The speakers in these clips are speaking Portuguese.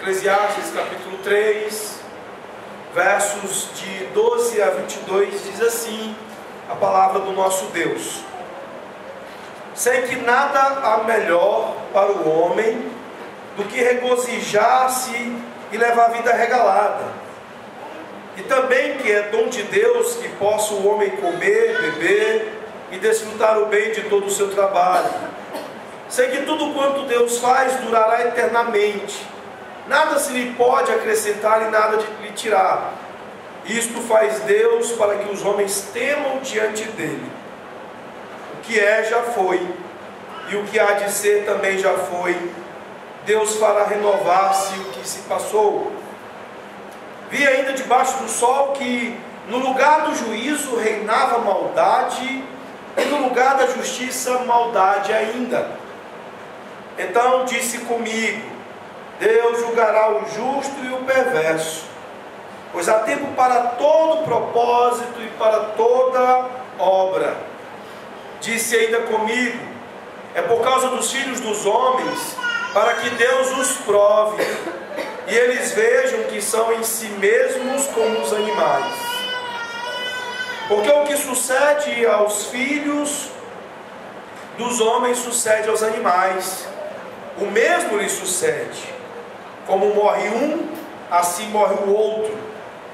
Eclesiastes capítulo 3, versos de 12 a 22, diz assim a palavra do nosso Deus: sei que nada há melhor para o homem do que regozijar-se e levar a vida regalada, e também que é dom de Deus que possa o homem comer, beber e desfrutar o bem de todo o seu trabalho. Sei que tudo quanto Deus faz durará eternamente, nada se lhe pode acrescentar e nada lhe tirar. Isto faz Deus para que os homens temam diante dele. O que é já foi, e o que há de ser também já foi. Deus fará renovar-se o que se passou. Vi ainda debaixo do sol que no lugar do juízo reinava maldade, e no lugar da justiça maldade ainda. Então disse comigo: Deus julgará o justo e o perverso, pois há tempo para todo propósito e para toda obra. Disse ainda comigo: é por causa dos filhos dos homens, para que Deus os prove, e eles vejam que são em si mesmos como os animais. Porque o que sucede aos filhos dos homens sucede aos animais, o mesmo lhe sucede. Como morre um, assim morre o outro.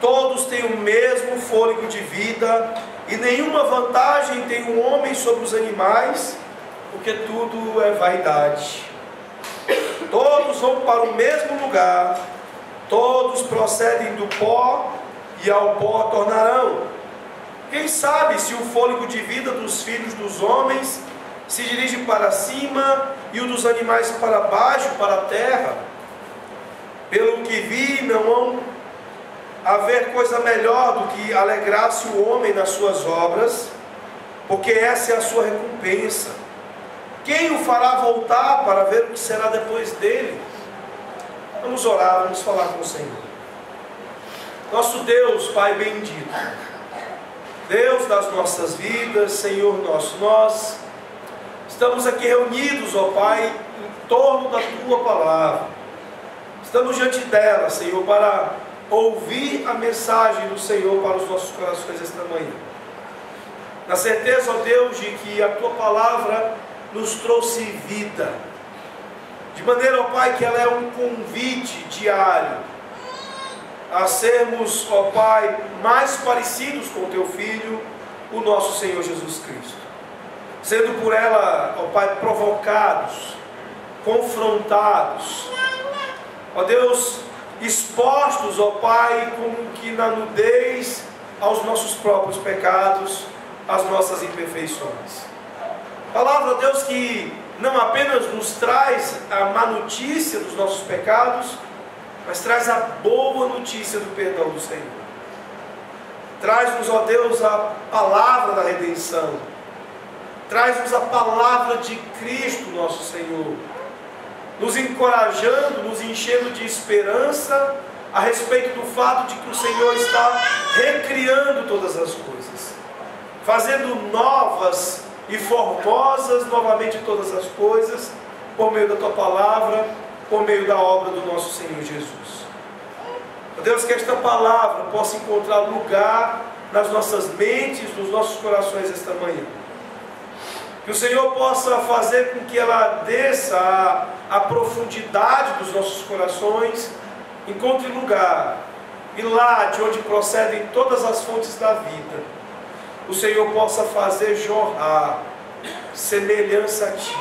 Todos têm o mesmo fôlego de vida, e nenhuma vantagem tem o homem sobre os animais, porque tudo é vaidade. Todos vão para o mesmo lugar, todos procedem do pó, e ao pó tornarão. Quem sabe se o fôlego de vida dos filhos dos homens se dirige para cima e o dos animais para baixo, para a terra? Pelo que vi, não há haver coisa melhor do que alegrar-se o homem nas suas obras, porque essa é a sua recompensa. Quem o fará voltar para ver o que será depois dele? Vamos orar, vamos falar com o Senhor. Nosso Deus, Pai bendito, Deus das nossas vidas, Senhor nosso, nós estamos aqui reunidos, ó Pai, em torno da Tua Palavra. Estamos diante dela, Senhor, para ouvir a mensagem do Senhor para os nossos corações esta manhã. Na certeza, ó Deus, de que a Tua Palavra nos trouxe vida, de maneira, ó Pai, que ela é um convite diário a sermos, ó Pai, mais parecidos com o Teu Filho, o nosso Senhor Jesus Cristo, sendo por ela, ó Pai, provocados, confrontados, ó Deus, expostos, ó Pai, como que na nudez aos nossos próprios pecados, às nossas imperfeições. Palavra, ó Deus, que não apenas nos traz a má notícia dos nossos pecados, mas traz a boa notícia do perdão do Senhor. Traz-nos, ó Deus, a palavra da redenção. Traz-nos a palavra de Cristo, nosso Senhor, nos encorajando, nos enchendo de esperança a respeito do fato de que o Senhor está recriando todas as coisas, fazendo novas e formosas novamente todas as coisas, por meio da Tua Palavra, por meio da obra do nosso Senhor Jesus. Ó Deus, que esta palavra possa encontrar lugar nas nossas mentes, nos nossos corações esta manhã. Que o Senhor possa fazer com que ela desça à profundidade dos nossos corações, encontre lugar, e lá de onde procedem todas as fontes da vida, o Senhor possa fazer jorrar semelhança a Ti,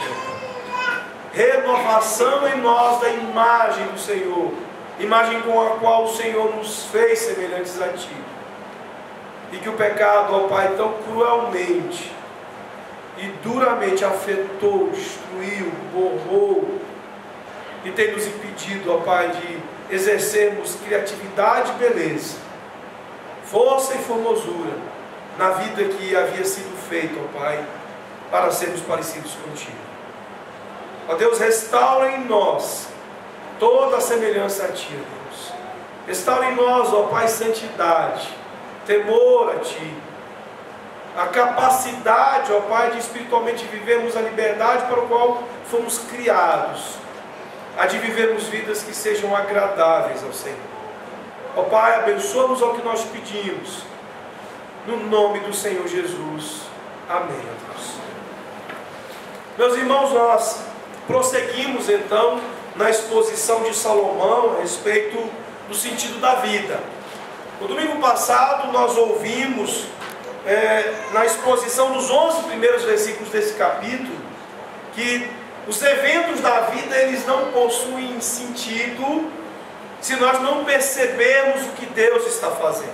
renovação em nós da imagem do Senhor, imagem com a qual o Senhor nos fez semelhantes a Ti, e que o pecado, ó Pai, tão cruelmente e duramente afetou, destruiu, borrou, e tem nos impedido, ó Pai, de exercermos criatividade e beleza, força e formosura na vida que havia sido feita, ó Pai, para sermos parecidos contigo. Ó Deus, restaura em nós toda a semelhança a Ti, ó Deus. Restaura em nós, ó Pai, santidade, temor a Ti, a capacidade, ó Pai, de espiritualmente vivermos a liberdade para a qual fomos criados. a de vivermos vidas que sejam agradáveis ao Senhor. Ó Pai, abençoa-nos ao que nós pedimos, no nome do Senhor Jesus. Amém, Deus. Meus irmãos, nós prosseguimos então na exposição de Salomão a respeito do sentido da vida. No domingo passado nós ouvimos na exposição dos 11 primeiros versículos desse capítulo que os eventos da vida eles não possuem sentido se nós não percebermos o que Deus está fazendo.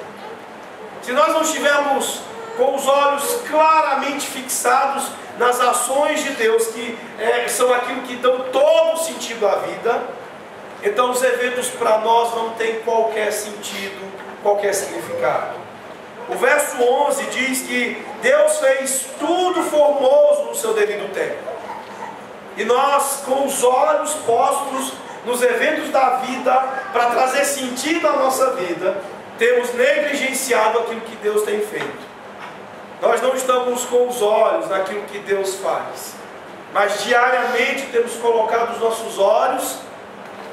Se nós não estivermos com os olhos claramente fixados nas ações de Deus, que são aquilo que dão todo o sentido à vida, então os eventos para nós não têm qualquer sentido, qualquer significado. O verso 11 diz que Deus fez tudo formoso no seu devido tempo. E nós, com os olhos postos nos eventos da vida, para trazer sentido à nossa vida, temos negligenciado aquilo que Deus tem feito. Nós não estamos com os olhos naquilo que Deus faz, mas diariamente temos colocado os nossos olhos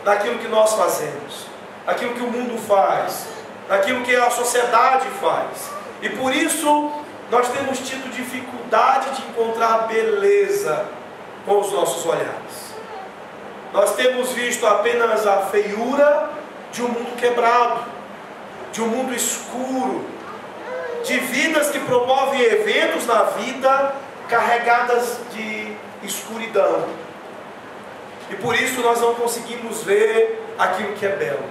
naquilo que nós fazemos, naquilo que o mundo faz, naquilo que a sociedade faz. E por isso nós temos tido dificuldade de encontrar beleza com os nossos olhares. Nós temos visto apenas a feiura de um mundo quebrado, de um mundo escuro, de vidas que promovem eventos na vida carregadas de escuridão. E por isso nós não conseguimos ver aquilo que é belo.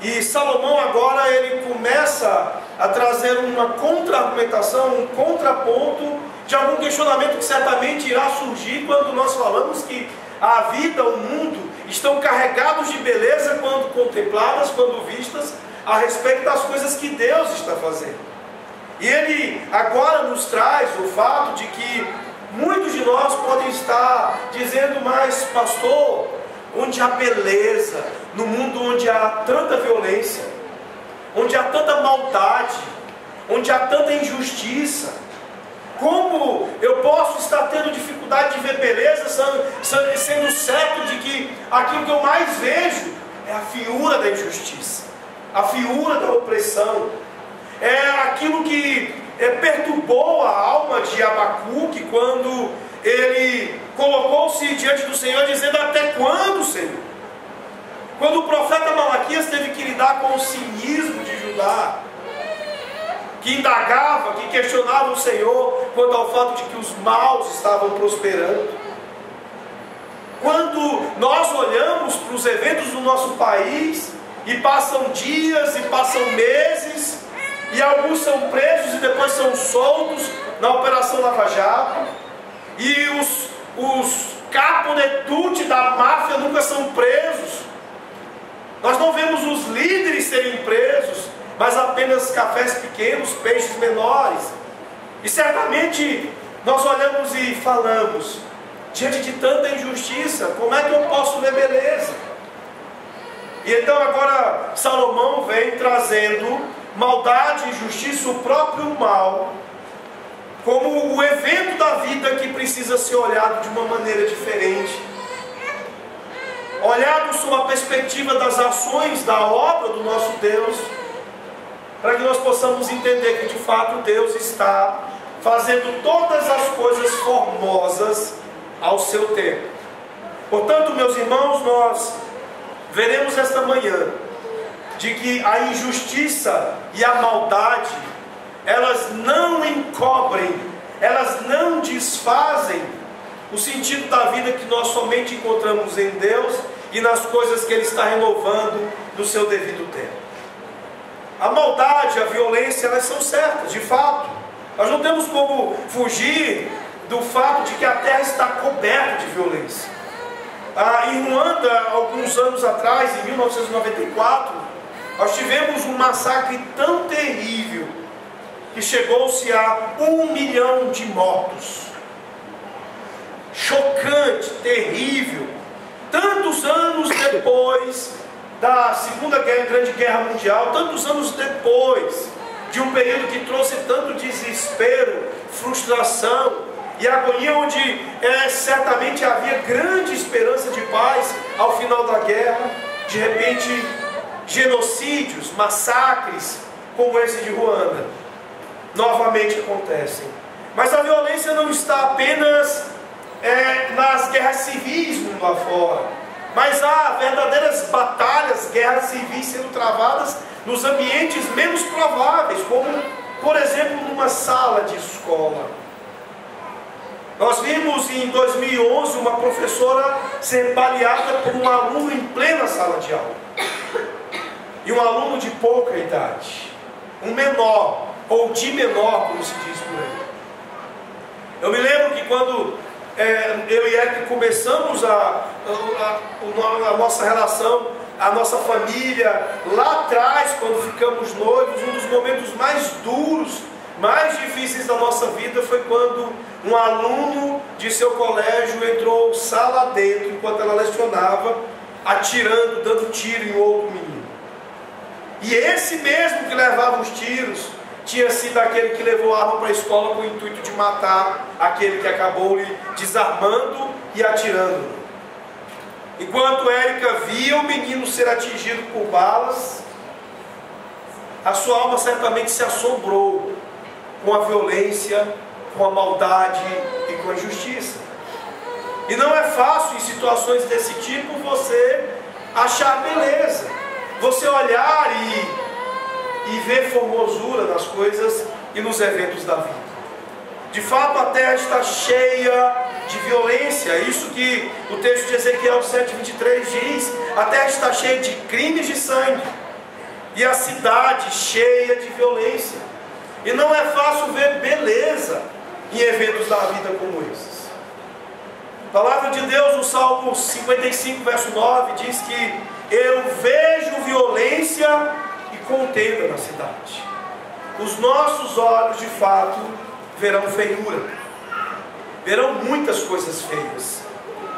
E Salomão agora ele começa a trazer uma contra-argumentação, um contraponto de algum questionamento que certamente irá surgir quando nós falamos que a vida, o mundo, estão carregados de beleza quando contempladas, quando vistas, a respeito das coisas que Deus está fazendo. E ele agora nos traz o fato de que muitos de nós podem estar dizendo, mas pastor, onde há beleza, no mundo onde há tanta violência, onde há tanta maldade, onde há tanta injustiça, como eu posso estar tendo dificuldade de ver beleza, sendo certo de que aquilo que eu mais vejo é a feiura da injustiça, a feiura da opressão, é aquilo que perturbou a alma de Abacuque quando ele colocou-se diante do Senhor dizendo: até quando, Senhor? Quando o profeta Malaquias teve que lidar com o cinismo de Judá, que indagava, que questionava o Senhor quanto ao fato de que os maus estavam prosperando. Quando nós olhamos para os eventos do nosso país e passam dias e passam meses, e alguns são presos e depois são soltos na Operação Lava Jato, e os caponetute da máfia nunca são presos. Nós não vemos os líderes serem presos, mas apenas cafés pequenos, peixes menores. E certamente nós olhamos e falamos: diante de tanta injustiça, como é que eu posso ver beleza? E então agora Salomão vem trazendo maldade, injustiça, o próprio mal, como o evento da vida que precisa ser olhado de uma maneira diferente, olhado sob a perspectiva das ações, da obra do nosso Deus, para que nós possamos entender que de fato Deus está fazendo todas as coisas formosas ao seu tempo. Portanto, meus irmãos, nós veremos esta manhã de que a injustiça e a maldade, elas não encobrem, elas não desfazem o sentido da vida que nós somente encontramos em Deus e nas coisas que Ele está renovando no seu devido tempo. A maldade, a violência, elas são certas, de fato. Nós não temos como fugir do fato de que a terra está coberta de violência. Em Ruanda, alguns anos atrás, em 1994, nós tivemos um massacre tão terrível que chegou-se a 1 milhão de mortos. Chocante, terrível. Tantos anos depois da Segunda Grande Guerra Mundial, tantos anos depois de um período que trouxe tanto desespero, frustração, e agonia, onde certamente havia grande esperança de paz ao final da guerra. De repente, genocídios, massacres como esse de Ruanda novamente acontecem. Mas a violência não está apenas nas guerras civis mundo afora, mas há verdadeiras batalhas, guerras civis sendo travadas nos ambientes menos prováveis, como, por exemplo, numa sala de escola. Nós vimos em 2011 uma professora ser baleada por um aluno em plena sala de aula. E um aluno de pouca idade, um menor, ou de menor, como se diz por aí. Eu me lembro que quando eu e Eric começamos a nossa relação, a nossa família, lá atrás, quando ficamos noivos, um dos momentos mais duros, mais difíceis da nossa vida foi quando um aluno de seu colégio entrou sala dentro, enquanto ela lecionava, atirando, dando tiro em outro menino. E esse mesmo que levava os tiros tinha sido aquele que levou a arma para a escola com o intuito de matar aquele que acabou lhe desarmando e atirando. Enquanto Érica via o menino ser atingido por balas, a sua alma certamente se assombrou com a violência, com a maldade e com a injustiça. E não é fácil em situações desse tipo você achar beleza, você olhar e ver formosura nas coisas e nos eventos da vida. De fato, a terra está cheia de violência. Isso que o texto de Ezequiel 7:23 diz: a terra está cheia de crimes de sangue e a cidade cheia de violência. E não é fácil ver beleza em eventos da vida como esses. A palavra de Deus no Salmo 55, verso 9 diz que eu vejo violência e contenda na cidade. Os nossos olhos de fato verão feiura, verão muitas coisas feias,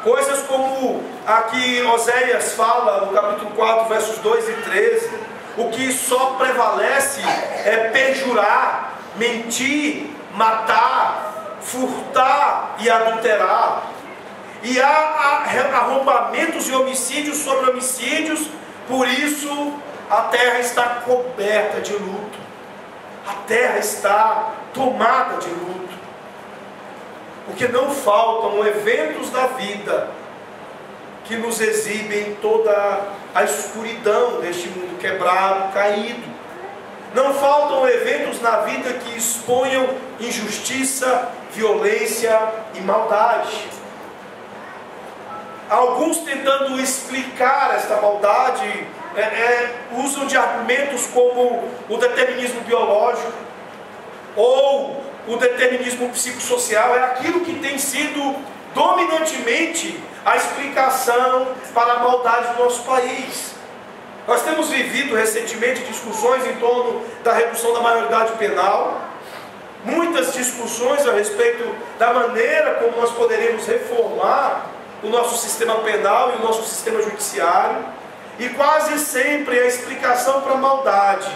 coisas como a que Oséias fala no capítulo 4, versos 2 e 13: o que só prevalece é perjurar, mentir, matar, furtar e adulterar. E há arrombamentos e homicídios sobre homicídios. Por isso a terra está coberta de luto, a terra está tomada de luto, porque não faltam eventos da vida que nos exibem toda a escuridão deste mundo quebrado, caído. Não faltam eventos na vida que exponham injustiça, violência e maldade. Alguns, tentando explicar esta maldade, usam de argumentos como o determinismo biológico ou o determinismo psicossocial. É aquilo que tem sido dominantemente a explicação para a maldade do nosso país. Nós temos vivido recentemente discussões em torno da redução da maioridade penal, muitas discussões a respeito da maneira como nós poderíamos reformar o nosso sistema penal e o nosso sistema judiciário, e quase sempre a explicação para a maldade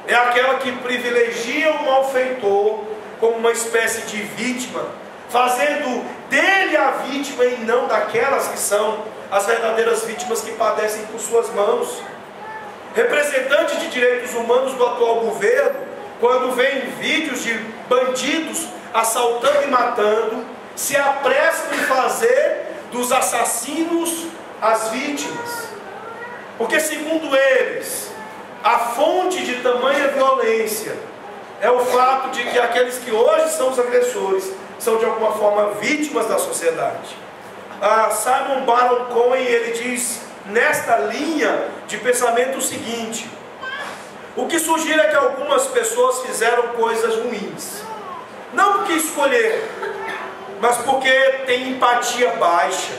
é aquela que privilegia o malfeitor como uma espécie de vítima, fazendo dele a vítima e não daquelas que são as verdadeiras vítimas que padecem por suas mãos. Representantes de direitos humanos do atual governo, quando veem vídeos de bandidos assaltando e matando, se apressam em fazer dos assassinos as vítimas, porque segundo eles, a fonte de tamanha violência é o fato de que aqueles que hoje são os agressores são de alguma forma vítimas da sociedade. Simon Baron Cohen, ele diz nesta linha de pensamento o seguinte: o que sugere é que algumas pessoas fizeram coisas ruins, não porque escolheram, mas porque tem empatia baixa,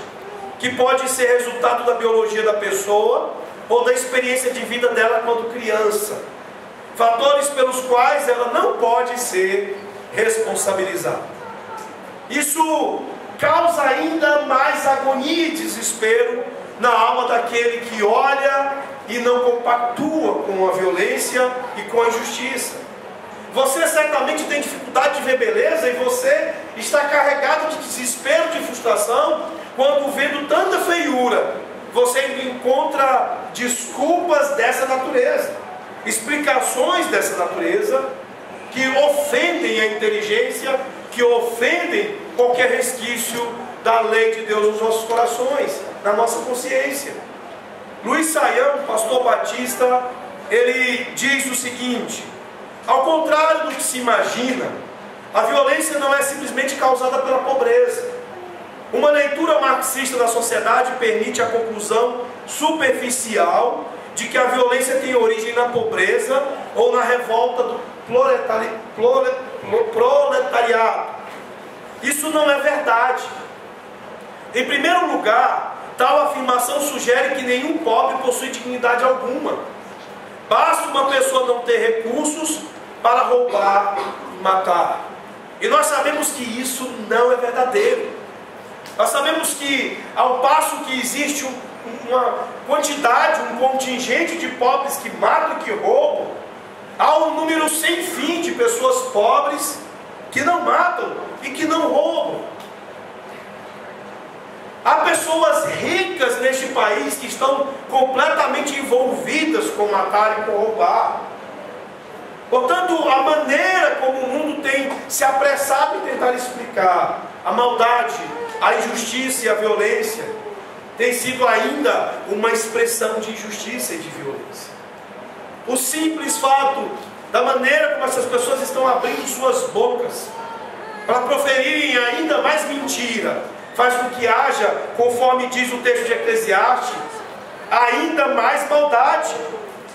que pode ser resultado da biologia da pessoa ou da experiência de vida dela quando criança, fatores pelos quais ela não pode ser responsabilizada. Isso causa ainda mais agonia e desespero na alma daquele que olha e não compactua com a violência e com a injustiça. Você certamente tem dificuldade de ver beleza e você está carregado de desespero, de frustração, quando vendo tanta feiura, você encontra desculpas dessa natureza, explicações dessa natureza, que ofendem a inteligência, que ofendem qualquer resquício da lei de Deus nos nossos corações, na nossa consciência. Luiz Saião, pastor batista, ele diz o seguinte: ao contrário do que se imagina, a violência não é simplesmente causada pela pobreza. Uma leitura marxista da sociedade permite a conclusão superficial de que a violência tem origem na pobreza ou na revolta do proletariado. Isso não é verdade. Em primeiro lugar, tal afirmação sugere que nenhum pobre possui dignidade alguma. Basta uma pessoa não ter recursos para roubar e matar. E nós sabemos que isso não é verdadeiro. Nós sabemos que, ao passo que existe uma quantidade, um contingente de pobres que matam e que roubam, há um número sem fim de pessoas pobres que não matam e que não roubam. Há pessoas ricas neste país que estão completamente envolvidas com matar e com roubar. Portanto, a maneira como o mundo tem se apressado em tentar explicar a maldade, a injustiça e a violência, tem sido ainda uma expressão de injustiça e de violência. O simples fato da maneira como essas pessoas estão abrindo suas bocas para proferirem ainda mais mentira, faz com que haja, conforme diz o texto de Eclesiastes, ainda mais maldade.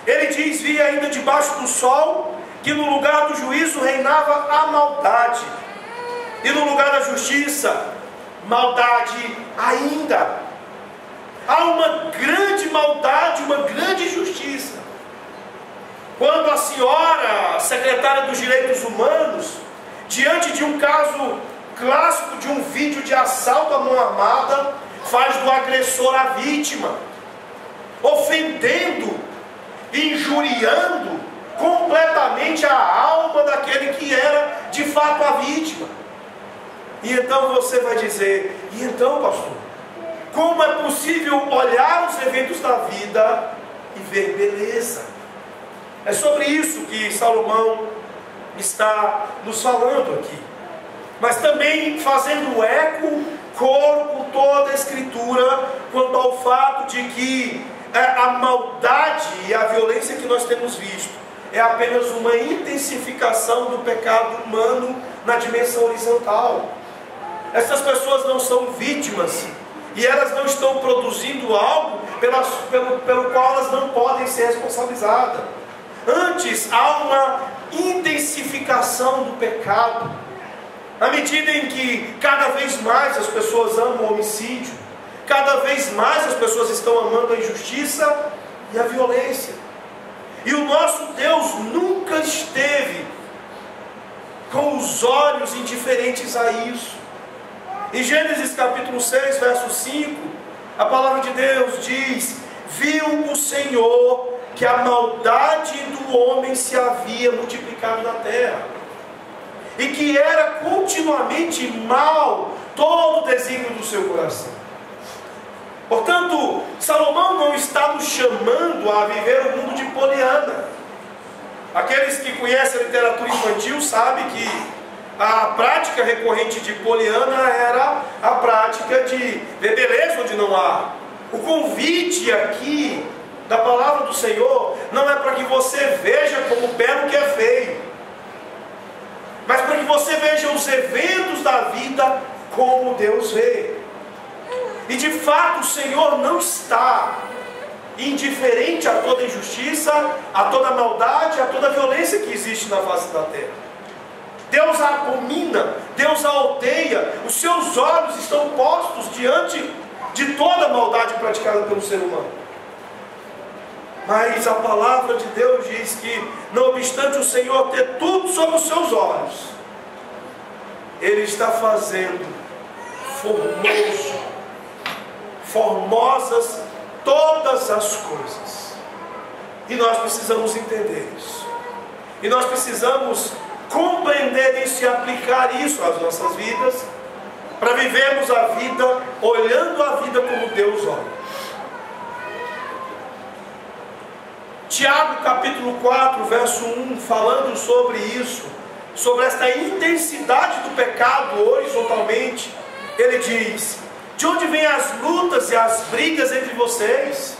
Ele diz: vi ainda debaixo do sol que no lugar do juízo reinava a maldade, e no lugar da justiça, maldade ainda. Há uma grande maldade, uma grande injustiça. Quando a senhora, secretária dos Direitos Humanos, diante de um caso clássico de um vídeo de assalto à mão armada, faz do agressor a vítima, ofendendo, injuriando completamente a alma daquele que era de fato a vítima. E então você vai dizer: e então, pastor, como é possível olhar os eventos da vida e ver beleza? É sobre isso que Salomão está nos falando aqui, mas também fazendo eco, coro com toda a Escritura, quanto ao fato de que a maldade e a violência que nós temos visto é apenas uma intensificação do pecado humano na dimensão horizontal. Essas pessoas não são vítimas, e elas não estão produzindo algo pelo qual elas não podem ser responsabilizadas. Antes, há uma intensificação do pecado, à medida em que cada vez mais as pessoas amam o homicídio, cada vez mais as pessoas estão amando a injustiça e a violência. E o nosso Deus nunca esteve com os olhos indiferentes a isso. Em Gênesis capítulo 6, verso 5, a palavra de Deus diz: viu o Senhor que a maldade do homem se havia multiplicado na terra, e que era continuamente mal todo o desígnio do seu coração. Portanto, Salomão não está nos chamando a viver o mundo de Poliana. Aqueles que conhecem a literatura infantil sabem que a prática recorrente de Poliana era a prática de ver beleza onde não há. O convite aqui da palavra do Senhor não é para que você veja como belo que é feio, mas para que você veja os eventos da vida como Deus vê. E de fato o Senhor não está indiferente a toda injustiça, a toda maldade, a toda violência que existe na face da terra. Deus a abomina, Deus a odeia, os seus olhos estão postos diante de toda a maldade praticada pelo ser humano. Mas a palavra de Deus diz que, não obstante o Senhor ter tudo sob os seus olhos, Ele está fazendo formosas todas as coisas. E nós precisamos entender isso. E nós precisamos compreender isso e aplicar isso às nossas vidas, para vivermos a vida olhando a vida como Deus olha. Tiago capítulo 4, verso 1, falando sobre isso, sobre esta intensidade do pecado horizontalmente, ele diz: de onde vêm as lutas e as brigas entre vocês?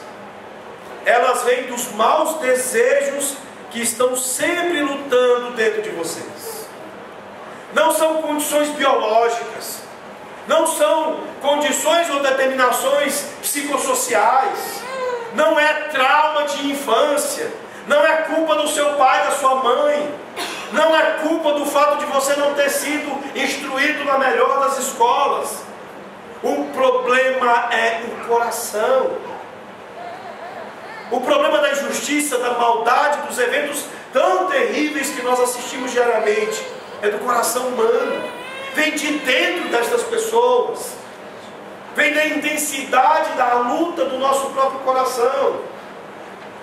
Elas vêm dos maus desejos que estão sempre lutando dentro de vocês. Não são condições biológicas, não são condições ou determinações psicossociais, não é trauma de infância, não é culpa do seu pai, da sua mãe, não é culpa do fato de você não ter sido instruído na melhor das escolas. O problema é o coração. O problema da injustiça, da maldade, dos eventos tão terríveis que nós assistimos diariamente, é do coração humano. Vem de dentro destas pessoas. Vem da intensidade da luta do nosso próprio coração,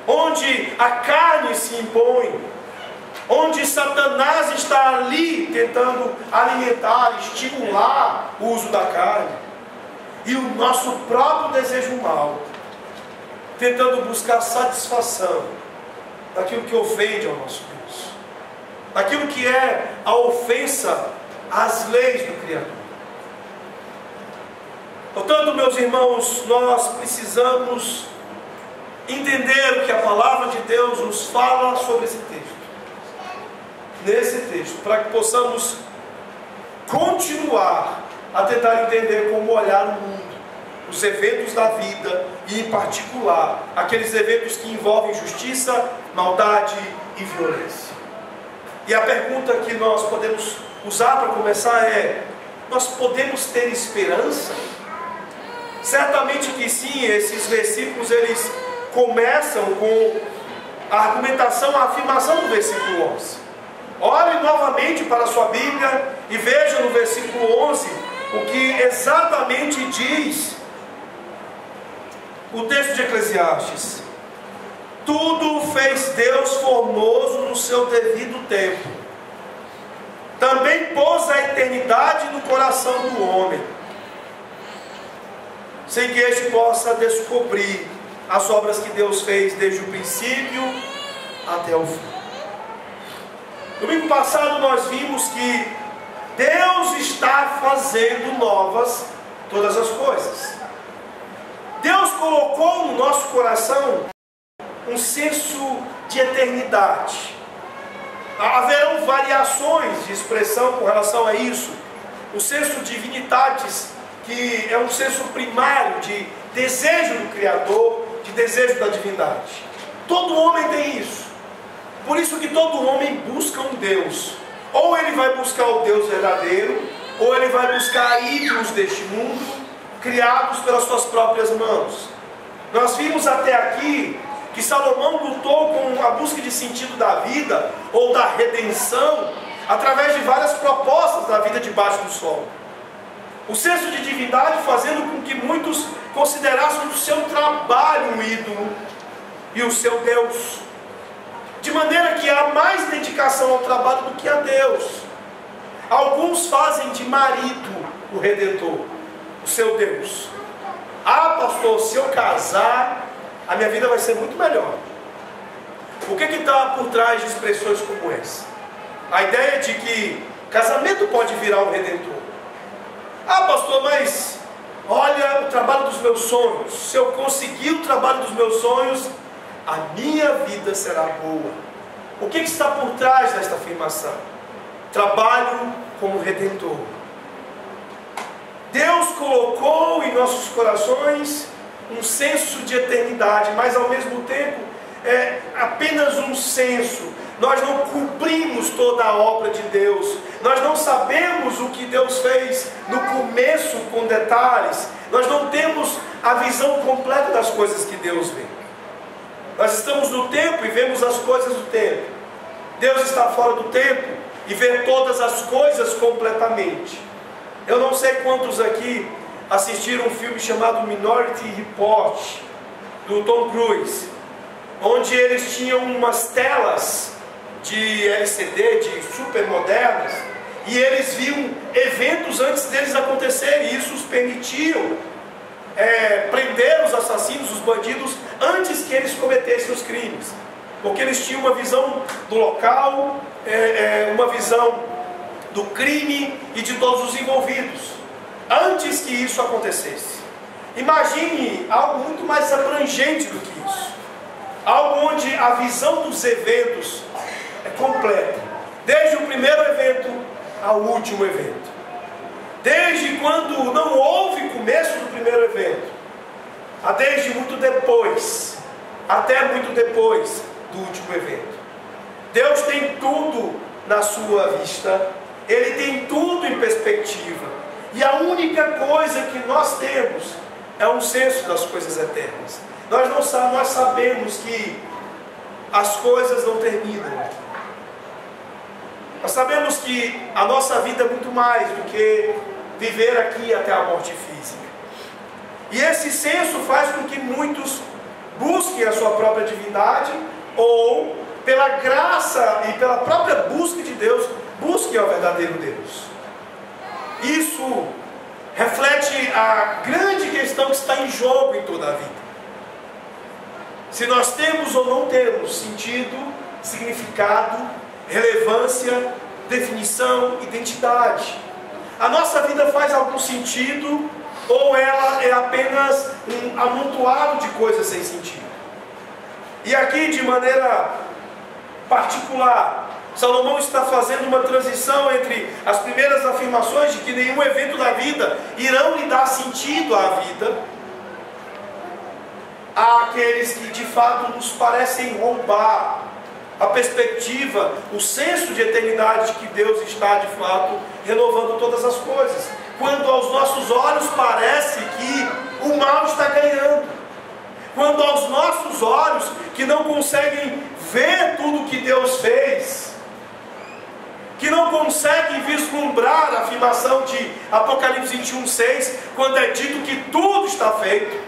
onde a carne se impõe, onde Satanás está ali tentando alimentar, estimular o uso da carne, e o nosso próprio desejo mau, tentando buscar satisfação daquilo que ofende ao nosso Deus, daquilo que é a ofensa às leis do Criador. Portanto, meus irmãos, nós precisamos entender o que a palavra de Deus nos fala sobre esse texto. Nesse texto, para que possamos continuar a tentar entender como olhar o mundo, os eventos da vida e, em particular, aqueles eventos que envolvem justiça, maldade e violência. E a pergunta que nós podemos usar para começar é: nós podemos ter esperança? Certamente que sim. Esses versículos, começam com a argumentação, a afirmação do versículo 11. Olhe novamente para a sua Bíblia e veja no versículo 11 o que exatamente diz o texto de Eclesiastes: tudo fez Deus formoso no seu devido tempo, também pôs a eternidade no coração do homem, sem que este possa descobrir as obras que Deus fez desde o princípio até o fim. Domingo passado nós vimos que Deus está fazendo novas todas as coisas. Deus colocou no nosso coração um senso de eternidade. Haverão variações de expressão com relação a isso. O senso divinitatis, que é um senso primário de desejo do Criador, de desejo da divindade. Todo homem tem isso. Por isso que todo homem busca um Deus. Ou ele vai buscar o Deus verdadeiro, ou ele vai buscar ídolos deste mundo, criados pelas suas próprias mãos. Nós vimos até aqui que Salomão lutou com a busca de sentido da vida, ou da redenção, através de várias propostas da vida debaixo do sol. O senso de divindade fazendo com que muitos considerassem o seu trabalho um ídolo e o seu Deus. De maneira que há mais dedicação ao trabalho do que a Deus. Alguns fazem de marido o Redentor, o seu Deus. Ah, pastor, se eu casar, a minha vida vai ser muito melhor. O que está por trás de expressões como essa? A ideia de que casamento pode virar um Redentor. Ah, pastor, mas olha o trabalho dos meus sonhos. Se eu conseguir o trabalho dos meus sonhos, a minha vida será boa. O que está por trás desta afirmação? Trabalho como Redentor. Deus colocou em nossos corações um senso de eternidade, mas ao mesmo tempo é apenas um senso. Nós não cumprimos toda a obra de Deus. Nós não sabemos o que Deus fez no começo com detalhes. Nós não temos a visão completa das coisas que Deus vê. Nós estamos no tempo e vemos as coisas do tempo. Deus está fora do tempo e vê todas as coisas completamente. Eu não sei quantos aqui assistiram um filme chamado Minority Report, do Tom Cruise, onde eles tinham umas telas de LCD, de supermodernas, e eles viam eventos antes deles acontecerem, e isso os permitiam prender os assassinos, os bandidos, antes que eles cometessem os crimes, porque eles tinham uma visão do local, uma visão do crime e de todos os envolvidos, antes que isso acontecesse. Imagine algo muito mais abrangente do que isso, algo onde a visão dos eventos é completa, desde o primeiro evento ao último evento, desde quando não houve começo do primeiro evento, desde muito depois, até muito depois do último evento. Deus tem tudo na sua vista, Ele tem tudo em perspectiva, e a única coisa que nós temos é um senso das coisas eternas. Nós sabemos que as coisas não terminam. Nós sabemos que a nossa vida é muito mais do que viver aqui até a morte física. E esse senso faz com que muitos busquem a sua própria divindade, ou pela graça e pela própria busca de Deus, busquem ao verdadeiro Deus. Isso reflete a grande questão que está em jogo em toda a vida. Se nós temos ou não temos sentido, significado, relevância, definição, identidade. A nossa vida faz algum sentido, ou ela é apenas um amontoado de coisas sem sentido? E aqui, de maneira particular, Salomão está fazendo uma transição entre as primeiras afirmações de que nenhum evento da vida irão lhe dar sentido à vida, àqueles que de fato nos parecem roubar a perspectiva, o senso de eternidade de que Deus está de fato renovando todas as coisas, quando aos nossos olhos parece que o mal está ganhando, quando aos nossos olhos que não conseguem ver tudo que Deus fez, que não conseguem vislumbrar a afirmação de Apocalipse 21:6, quando é dito que tudo está feito,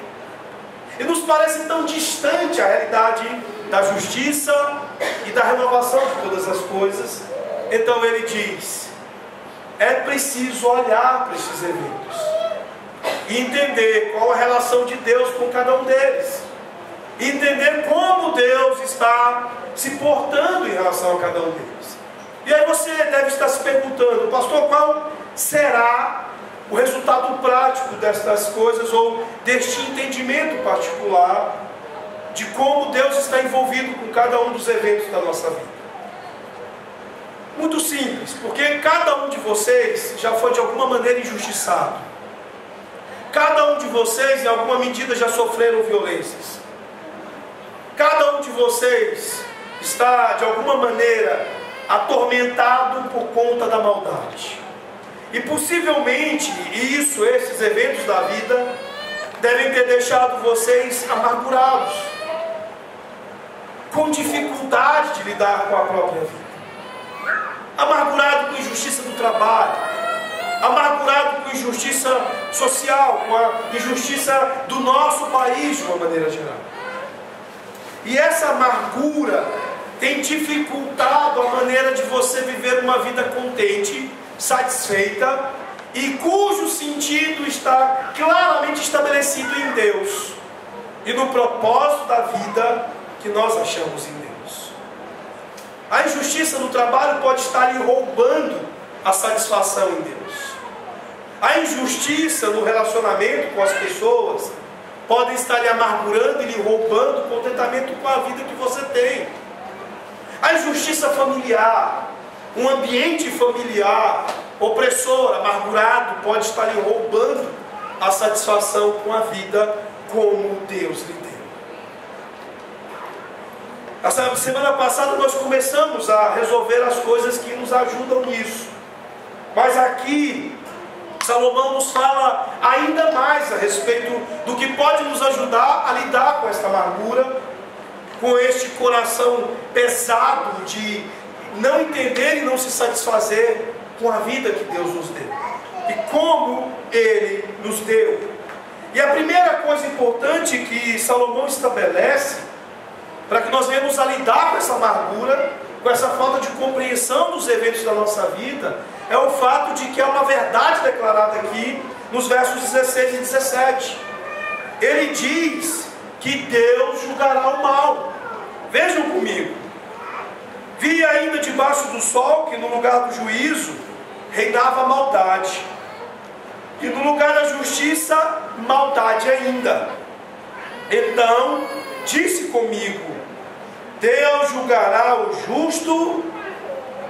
e nos parece tão distante a realidade da justiça e da renovação de todas as coisas. Então ele diz: é preciso olhar para esses eventos e entender qual a relação de Deus com cada um deles, e entender como Deus está se portando em relação a cada um deles. E aí você deve estar se perguntando: pastor, qual será o resultado prático destas coisas, ou deste entendimento particular de como Deus está envolvido com cada um dos eventos da nossa vida? Muito simples, porque cada um de vocês já foi de alguma maneira injustiçado. Cada um de vocês, em alguma medida, já sofreram violências. Cada um de vocês está, de alguma maneira, atormentado por conta da maldade. E possivelmente, esses eventos da vida, devem ter deixado vocês amargurados, com dificuldade de lidar com a própria vida. Amargurado com injustiça do trabalho, amargurado com injustiça social, com a injustiça do nosso país de uma maneira geral. E essa amargura tem dificultado a maneira de você viver uma vida contente, satisfeita, e cujo sentido está claramente estabelecido em Deus e no propósito da vida que nós achamos em Deus. A injustiça no trabalho pode estar lhe roubando a satisfação em Deus. A injustiça no relacionamento com as pessoas pode estar lhe amargurando e lhe roubando o contentamento com a vida que você tem. A injustiça familiar, um ambiente familiar opressor, amargurado, pode estar lhe roubando a satisfação com a vida como Deus lhe deu. Essa semana passada nós começamos a resolver as coisas que nos ajudam nisso. Mas aqui Salomão nos fala ainda mais a respeito do que pode nos ajudar a lidar com esta amargura, com este coração pesado de não entender e não se satisfazer com a vida que Deus nos deu e como Ele nos deu. E a primeira coisa importante que Salomão estabelece para que nós venhamos a lidar com essa amargura com essa falta de compreensão dos eventos da nossa vida, é o fato de que há uma verdade declarada aqui nos versos 16 e 17. Ele diz que Deus julgará o mal. Vejam comigo. Vi ainda debaixo do sol que no lugar do juízo reinava a maldade, e no lugar da justiça, maldade ainda. Então disse comigo: Deus julgará o justo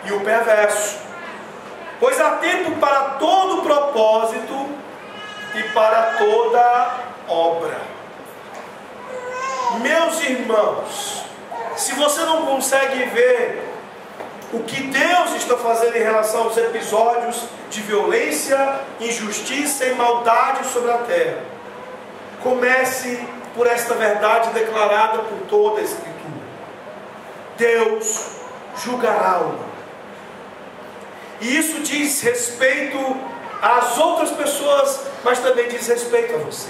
e o perverso, pois há tempo para todo propósito e para toda obra. Meus irmãos, se você não consegue ver o que Deus está fazendo em relação aos episódios de violência, injustiça e maldade sobre a terra, comece por esta verdade declarada por toda a Escritura: Deus julgará o mal. E isso diz respeito às outras pessoas, mas também diz respeito a você.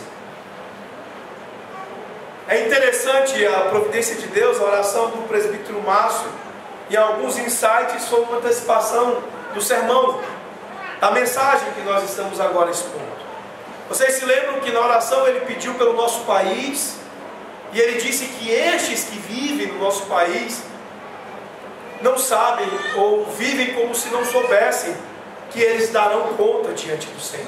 É interessante a providência de Deus, a oração do presbítero Márcio, e alguns insights sobre uma antecipação do sermão, da mensagem que nós estamos agora expondo. Vocês se lembram que na oração ele pediu pelo nosso país, e ele disse que estes que vivem no nosso país não sabem ou vivem como se não soubessem que eles darão conta diante do Senhor.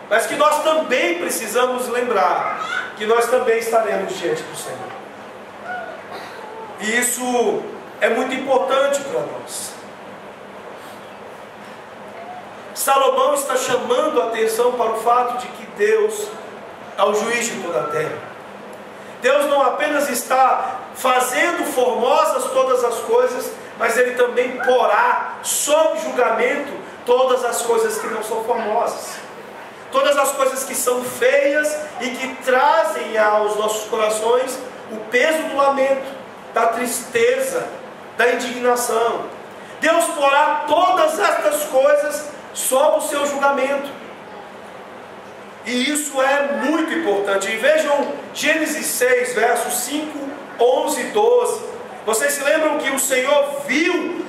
Mas que nós também precisamos lembrar que nós também estaremos diante do Senhor. E isso é muito importante para nós. Salomão está chamando a atenção para o fato de que Deus é o juiz de toda a terra. Deus não apenas está fazendo formosas todas as coisas, mas Ele também porá sob julgamento todas as coisas que não são formosas. Todas as coisas que são feias e que trazem aos nossos corações o peso do lamento, da tristeza, da indignação. Deus porá todas estas coisas sob o seu julgamento. E isso é muito importante. E vejam Gênesis 6, versos 5, 11 e 12. Vocês se lembram que o Senhor viu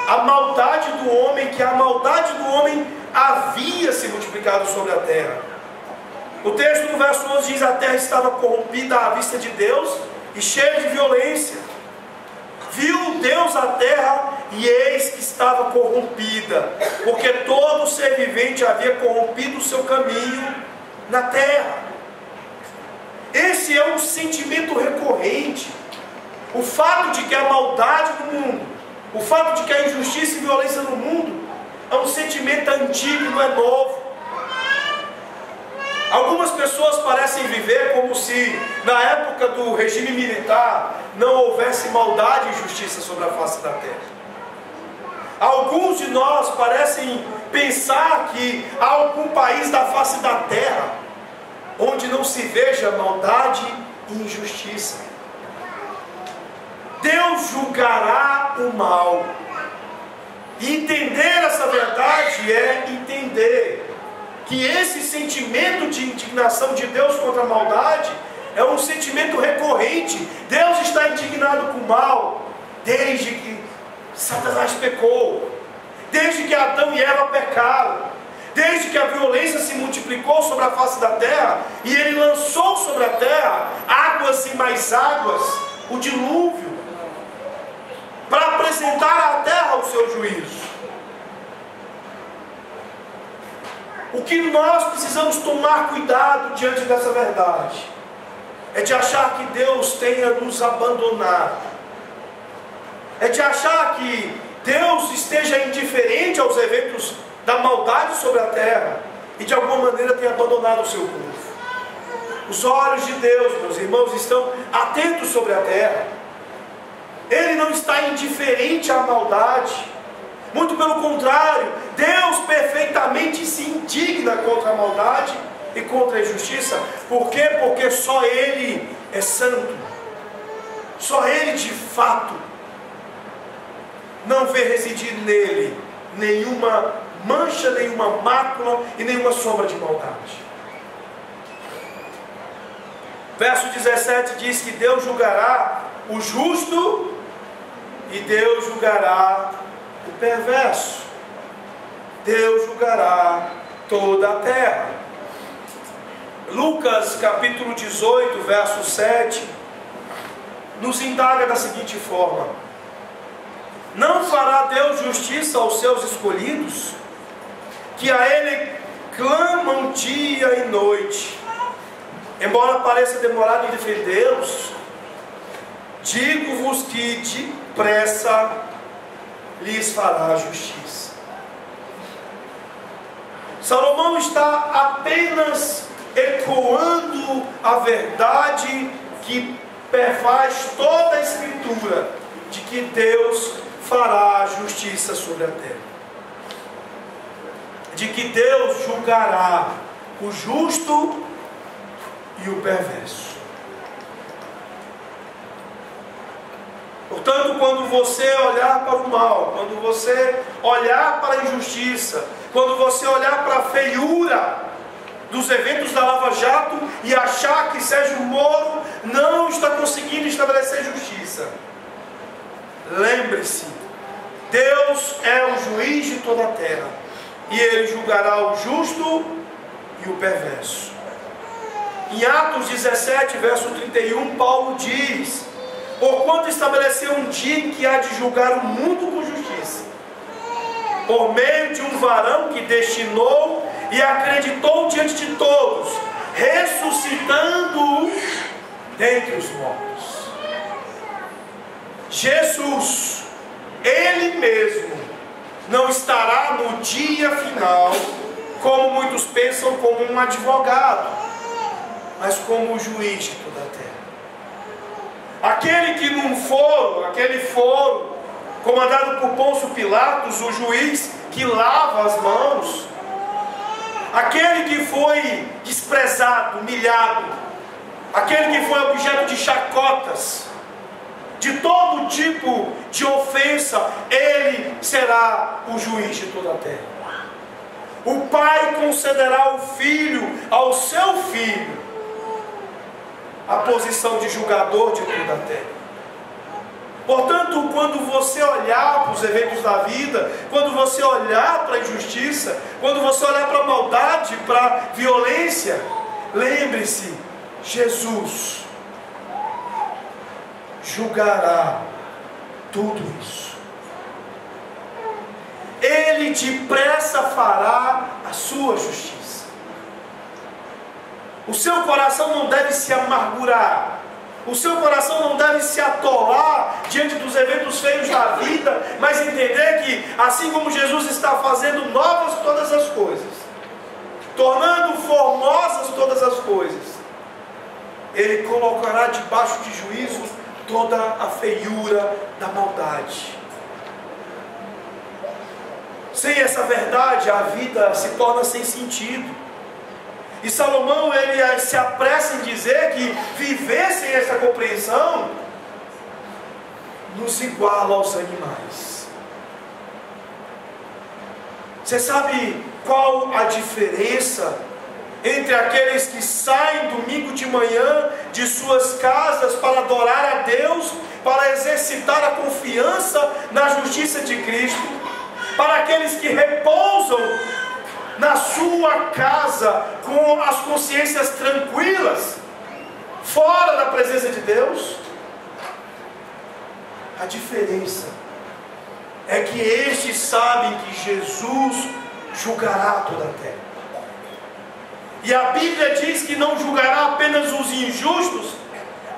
a maldade do homem, que a maldade do homem havia se multiplicado sobre a terra. O texto no verso 11 diz: a terra estava corrompida à vista de Deus e cheia de violência. Viu Deus a terra e eis que estava corrompida, porque todo ser vivente havia corrompido o seu caminho na terra. Esse é um sentimento recorrente. O fato de que a maldade no mundo, o fato de que a injustiça e violência no mundo é um sentimento antigo, não é novo. Algumas pessoas parecem viver como se na época do regime militar não houvesse maldade e injustiça sobre a face da terra. Alguns de nós parecem pensar que há algum país da face da terra onde não se veja maldade e injustiça. Deus julgará o mal. E entender essa verdade é entender que esse sentimento de indignação de Deus contra a maldade é um sentimento recorrente. Deus está indignado com o mal desde que Satanás pecou, desde que Adão e Eva pecaram, desde que a violência se multiplicou sobre a face da terra e Ele lançou sobre a terra águas e mais águas, o dilúvio, para apresentar à terra o seu juízo. O que nós precisamos tomar cuidado diante dessa verdade é de achar que Deus tenha nos abandonado, é de achar que Deus esteja indiferente aos eventos da maldade sobre a terra e de alguma maneira tenha abandonado o seu povo. Os olhos de Deus, meus irmãos, estão atentos sobre a terra. Ele não está indiferente à maldade. Muito pelo contrário, Deus perfeitamente se indigna contra a maldade e contra a injustiça. Por quê? Porque só Ele é santo. Só Ele de fato não vê residir nele nenhuma mancha, nenhuma mácula e nenhuma sombra de maldade. Verso 17 diz que Deus julgará o justo e Deus julgará o perverso. Deus julgará toda a terra. Lucas capítulo 18, verso 7, nos indaga da seguinte forma: não fará Deus justiça aos seus escolhidos, que a Ele clamam dia e noite? Embora pareça demorado em defendê-los, digo-vos que depressa lhes fará justiça. Salomão está apenas ecoando a verdade que perfaz toda a Escritura, de que Deus fará justiça sobre a terra, de que Deus julgará o justo e o perverso. Portanto, quando você olhar para o mal, quando você olhar para a injustiça, quando você olhar para a feiura dos eventos da Lava Jato e achar que Sérgio Moro não está conseguindo estabelecer justiça, lembre-se, Deus é o juiz de toda a terra, e Ele julgará o justo e o perverso. Em Atos 17, verso 31, Paulo diz: porquanto estabeleceu um dia em que há de julgar o mundo com justiça, por meio de um varão que destinou e acreditou diante de todos, ressuscitando dentre os mortos. Jesus, Ele mesmo, não estará no dia final, como muitos pensam, como um advogado, mas como o juiz de toda a terra. Aquele que num foro, aquele foro comandado por Pôncio Pilatos, o juiz que lava as mãos, aquele que foi desprezado, humilhado, aquele que foi objeto de chacotas, de todo tipo de ofensa, ele será o juiz de toda a terra. O Pai concederá ao seu filho a posição de julgador de toda a terra. Portanto, quando você olhar para os eventos da vida, quando você olhar para a injustiça, quando você olhar para a maldade, para a violência, lembre-se, Jesus julgará tudo isso. Ele depressa fará a sua justiça. O seu coração não deve se amargurar. O seu coração não deve se atolar diante dos eventos feios da vida, mas entender que, assim como Jesus está fazendo novas todas as coisas, tornando formosas todas as coisas, Ele colocará debaixo de juízo toda a feiura da maldade. Sem essa verdade, a vida se torna sem sentido. E Salomão, ele se apressa em dizer que viver sem essa compreensão nos iguala aos animais. Você sabe qual a diferença entre aqueles que saem domingo de manhã de suas casas para adorar a Deus, para exercitar a confiança na justiça de Cristo, para aqueles que repousam na sua casa com as consciências tranquilas, fora da presença de Deus? A diferença é que estes sabem que Jesus julgará toda a terra. E a Bíblia diz que não julgará apenas os injustos,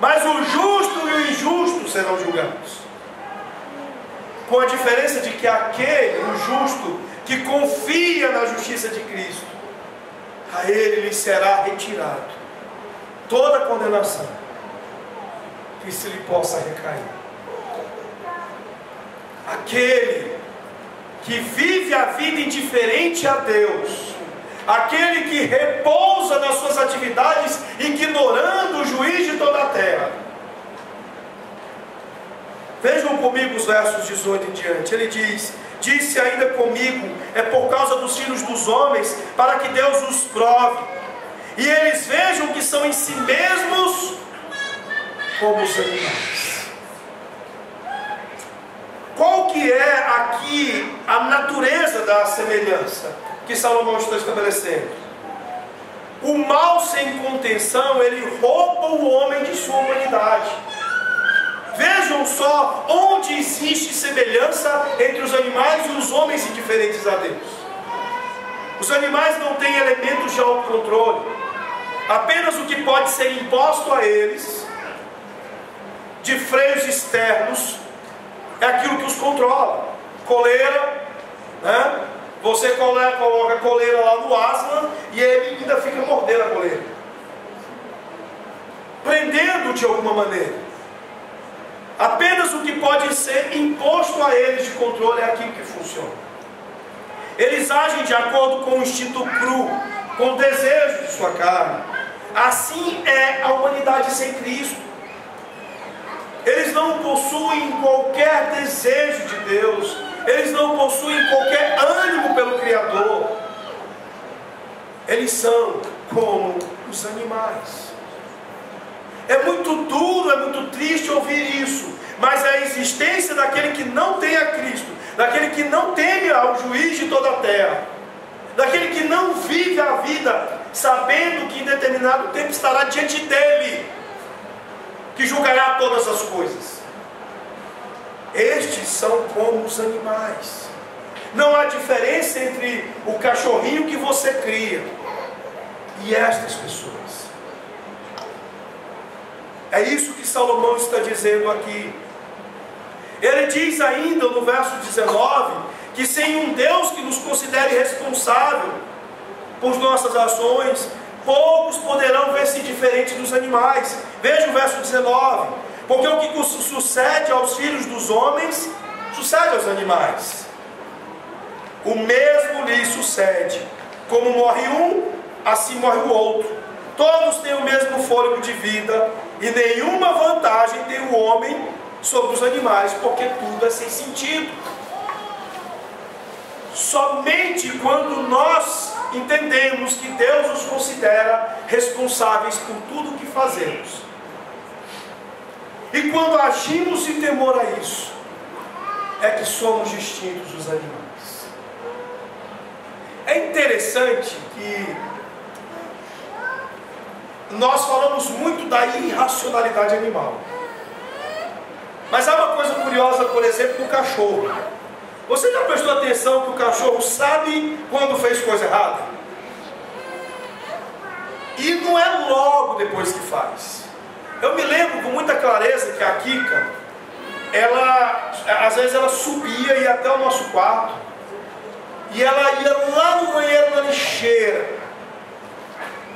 mas o justo e o injusto serão julgados. Com a diferença de que aquele, o justo, que confia na justiça de Cristo, a ele lhe será retirado toda a condenação que se lhe possa recair. Aquele que vive a vida indiferente a Deus, aquele que repousa nas suas atividades, ignorando o juiz de toda a terra. Vejam comigo os versos 18 em diante. Ele diz: disse ainda comigo, é por causa dos filhos dos homens, para que Deus os prove, e eles vejam que são em si mesmos como os animais. que é aqui a natureza da semelhança que Salomão está estabelecendo? O mal sem contenção, ele rouba o homem de sua humanidade. Vejam só onde existe semelhança entre os animais e os homens indiferentes a Deus. Os animais não têm elementos de autocontrole. Apenas o que pode ser imposto a eles, de freios externos, é aquilo que os controla. Coleira, né? Você coloca a coleira lá no asma e ele ainda fica mordendo a coleira, prendendo de alguma maneira. Apenas o que pode ser imposto a eles de controle é aquilo que funciona. Eles agem de acordo com o instinto cru, com o desejo de sua carne. Assim é a humanidade sem Cristo. Eles não possuem qualquer desejo de Deus. Eles não possuem qualquer ânimo pelo Criador. Eles são como os animais. É muito duro, é muito triste ouvir isso, mas a existência daquele que não tem a Cristo, daquele que não teme ao juiz de toda a terra, daquele que não vive a vida sabendo que em determinado tempo estará diante dele, que julgará todas as coisas. Estes são como os animais. Não há diferença entre o cachorrinho que você cria e estas pessoas. É isso que Salomão está dizendo aqui. Ele diz ainda no verso 19 que sem um Deus que nos considere responsável por nossas ações, poucos poderão ver-se diferentes dos animais. Veja o verso 19. Porque o que sucede aos filhos dos homens, sucede aos animais. O mesmo lhes sucede. Como morre um, assim morre o outro. Todos têm o mesmo fôlego de vida, e nenhuma vantagem tem o homem sobre os animais, porque tudo é sem sentido. Somente quando nós entendemos que Deus nos considera responsáveis por tudo o que fazemos, e quando agimos em temor a isso, é que somos distintos dos animais. É interessante que nós falamos muito da irracionalidade animal, mas há uma coisa curiosa, por exemplo, do cachorro. Você já prestou atenção que o cachorro sabe quando fez coisa errada? E não é logo depois que faz. Eu me lembro com muita clareza que a Kika, às vezes ela subia e ia até o nosso quarto, e ela ia lá no banheiro na lixeira,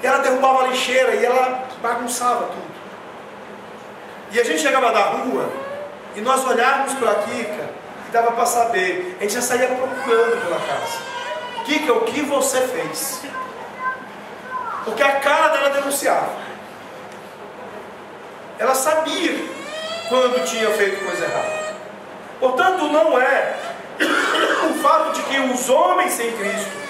e ela derrubava a lixeira e ela bagunçava tudo. E a gente chegava da rua e nós olhávamos para a Kika e dava para saber. A gente já saía procurando pela casa. Kika, o que você fez? Porque a cara dela denunciava. Ela sabia quando tinha feito coisa errada. Portanto, não é o fato de que os homens sem Cristo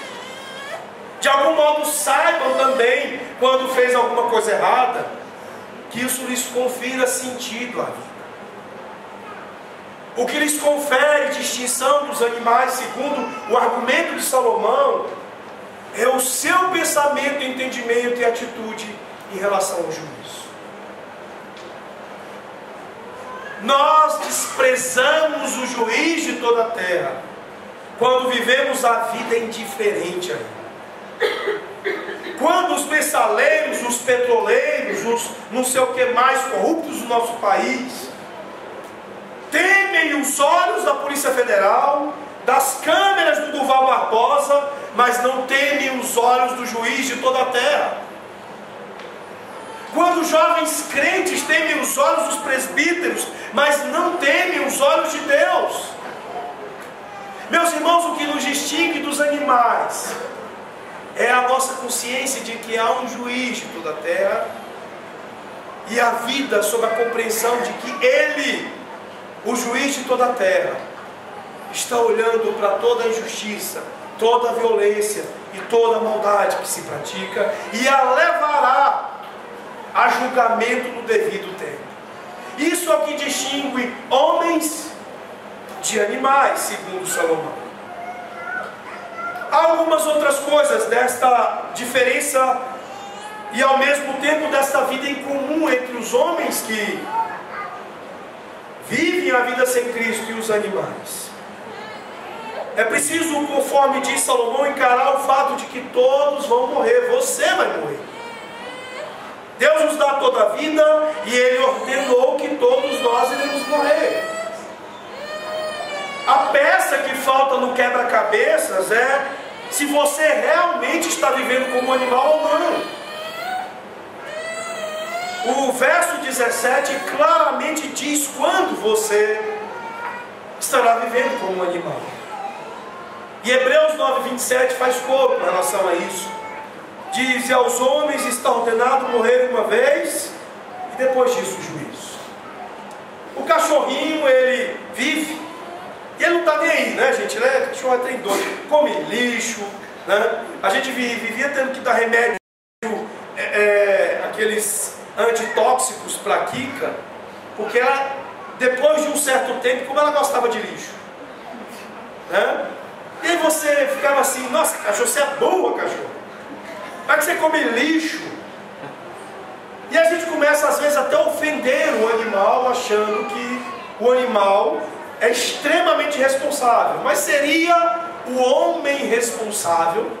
de algum modo saibam também quando fez alguma coisa errada, que isso lhes confira sentido à vida. O que lhes confere distinção dos animais, segundo o argumento de Salomão, é o seu pensamento, entendimento e atitude em relação ao juízo. Nós desprezamos o juiz de toda a terra quando vivemos a vida indiferente a ele. Quando os mensaleiros, os petroleiros, os não sei o que mais corruptos do nosso país temem os olhos da Polícia Federal, das câmeras do Durval Barbosa, mas não temem os olhos do juiz de toda a terra. Quando os jovens crentes temem os olhos dos presbíteros, mas não temem os olhos de Deus. Meus irmãos, o que nos distingue dos animais é a nossa consciência de que há um juiz de toda a terra, e a vida sob a compreensão de que Ele, o juiz de toda a terra, está olhando para toda a injustiça, toda a violência e toda a maldade que se pratica, e a levará a julgamento no devido tempo. Isso é o que distingue homens de animais, segundo Salomão. Há algumas outras coisas desta diferença e ao mesmo tempo desta vida em comum entre os homens que vivem a vida sem Cristo e os animais. É preciso, conforme diz Salomão, encarar o fato de que todos vão morrer. Você vai morrer. Deus nos dá toda a vida e Ele ordenou que todos nós iremos morrer. A peça que falta no quebra-cabeças é se você realmente está vivendo como um animal ou não. O verso 17 claramente diz quando você estará vivendo como um animal. E Hebreus 9:27 faz coro com relação a isso. Diz: e aos homens está ordenado morrer uma vez, e depois disso o juízo. O cachorrinho, ele vive, e ele não está nem aí, né, gente? Ele cachorro é treinador, come lixo, né? A gente vivia tendo que dar remédio, aqueles antitóxicos para a Kika, porque ela, depois de um certo tempo, como ela gostava de lixo, né? E aí você ficava assim: nossa, cachorro, você é boa, cachorro, mas que você come lixo. E a gente começa às vezes até a ofender o animal, achando que o animal é extremamente responsável. Mas seria o homem responsável?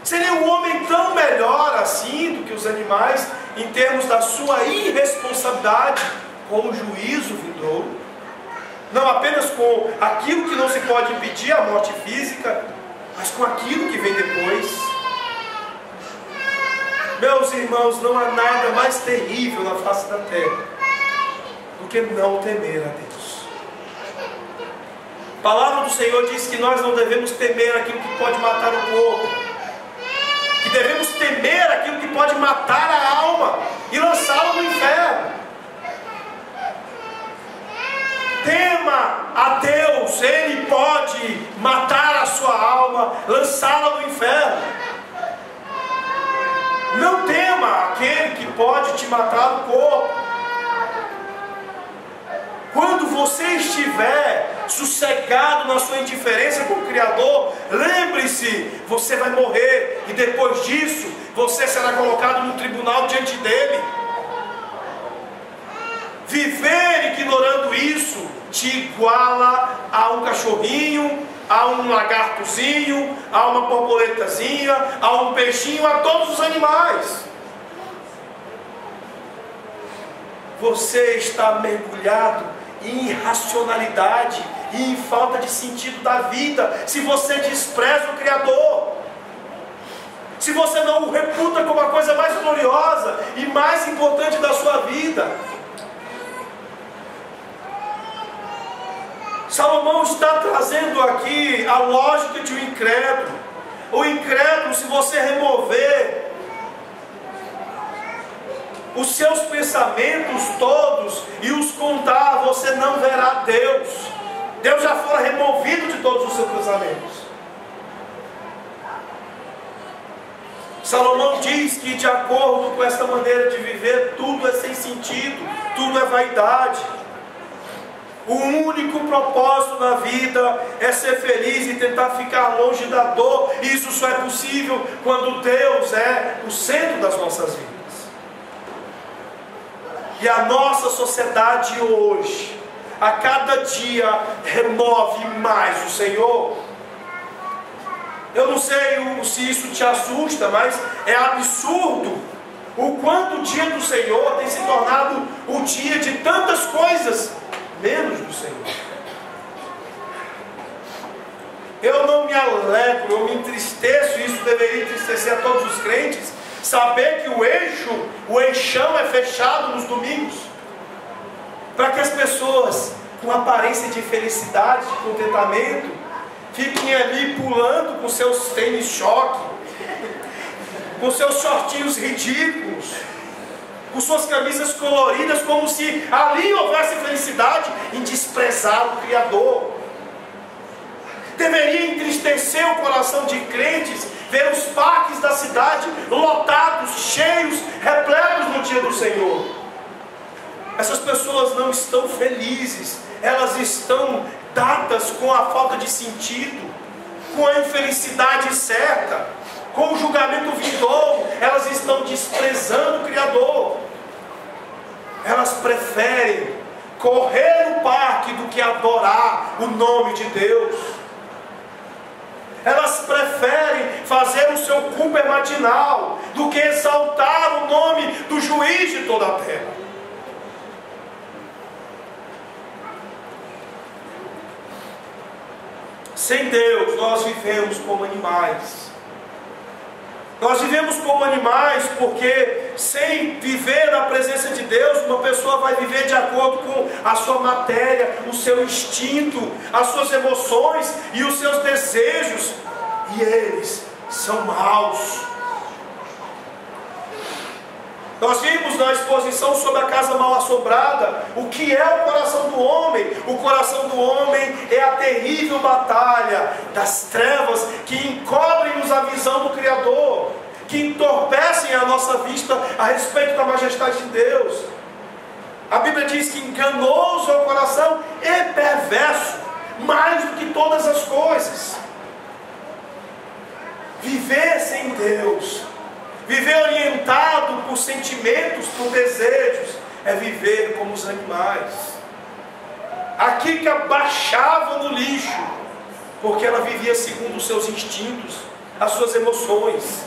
Seria um homem tão melhor assim do que os animais, em termos da sua irresponsabilidade com o juízo vindouro? Não apenas com aquilo que não se pode impedir, a morte física, mas com aquilo que vem depois. Meus irmãos, não há nada mais terrível na face da terra do que não temer a Deus. A palavra do Senhor diz que nós não devemos temer aquilo que pode matar o corpo, que devemos temer aquilo que pode matar a alma e lançá-la no inferno. Tema a Deus, Ele pode matar a sua alma, lançá-la no inferno. Não tema aquele que pode te matar o corpo. Quando você estiver sossegado na sua indiferença com o Criador, lembre-se, você vai morrer, e depois disso, você será colocado no tribunal diante dele. Viver ignorando isso te iguala a um cachorrinho, a um lagartozinho, a uma borboletazinha, a um peixinho, a todos os animais. Você está mergulhado em irracionalidade e em falta de sentido da vida, se você despreza o Criador, se você não o reputa como a coisa mais gloriosa e mais importante da sua vida. Salomão está trazendo aqui a lógica de um incrédulo. O incrédulo, se você remover os seus pensamentos todos e os contar, você não verá Deus. Deus já fora removido de todos os seus pensamentos. Salomão diz que, de acordo com esta maneira de viver, tudo é sem sentido, tudo é vaidade. O único propósito na vida é ser feliz e tentar ficar longe da dor. E isso só é possível quando Deus é o centro das nossas vidas. E a nossa sociedade hoje, a cada dia, remove mais o Senhor. Eu não sei se isso te assusta, mas é absurdo o quanto o dia do Senhor tem se tornado o dia de tantas coisas menos do Senhor. Eu não me alegro, eu me entristeço, e isso deveria entristecer a todos os crentes, saber que o eixão é fechado nos domingos, para que as pessoas com aparência de felicidade, de contentamento, fiquem ali pulando com seus tênis choque, com seus shortinhos ridículos, com suas camisas coloridas, como se ali houvesse felicidade em desprezar o Criador. Deveria entristecer o coração de crentes ver os parques da cidade lotados, cheios, repletos no dia do Senhor. Essas pessoas não estão felizes, elas estão dadas com a falta de sentido, com a infelicidade certa, com o julgamento vindouro. Elas estão desprezando o Criador. Elas preferem correr no parque do que adorar o nome de Deus. Elas preferem fazer o seu culto matinal do que exaltar o nome do juiz de toda a terra. Sem Deus, nós vivemos como animais. Nós vivemos como animais porque, sem viver na presença de Deus, uma pessoa vai viver de acordo com a sua matéria, o seu instinto, as suas emoções e os seus desejos, e eles são maus. Nós vimos na exposição sobre a casa mal assombrada o que é o coração do homem. O coração do homem é a terrível batalha das trevas que encobrem-nos a visão do Criador, que entorpecem a nossa vista a respeito da majestade de Deus. A Bíblia diz que enganoso é o coração e perverso, mais do que todas as coisas. Viver sem Deus, viver orientado por sentimentos, por desejos, é viver como os animais. A Kika baixava no lixo, porque ela vivia segundo os seus instintos, as suas emoções.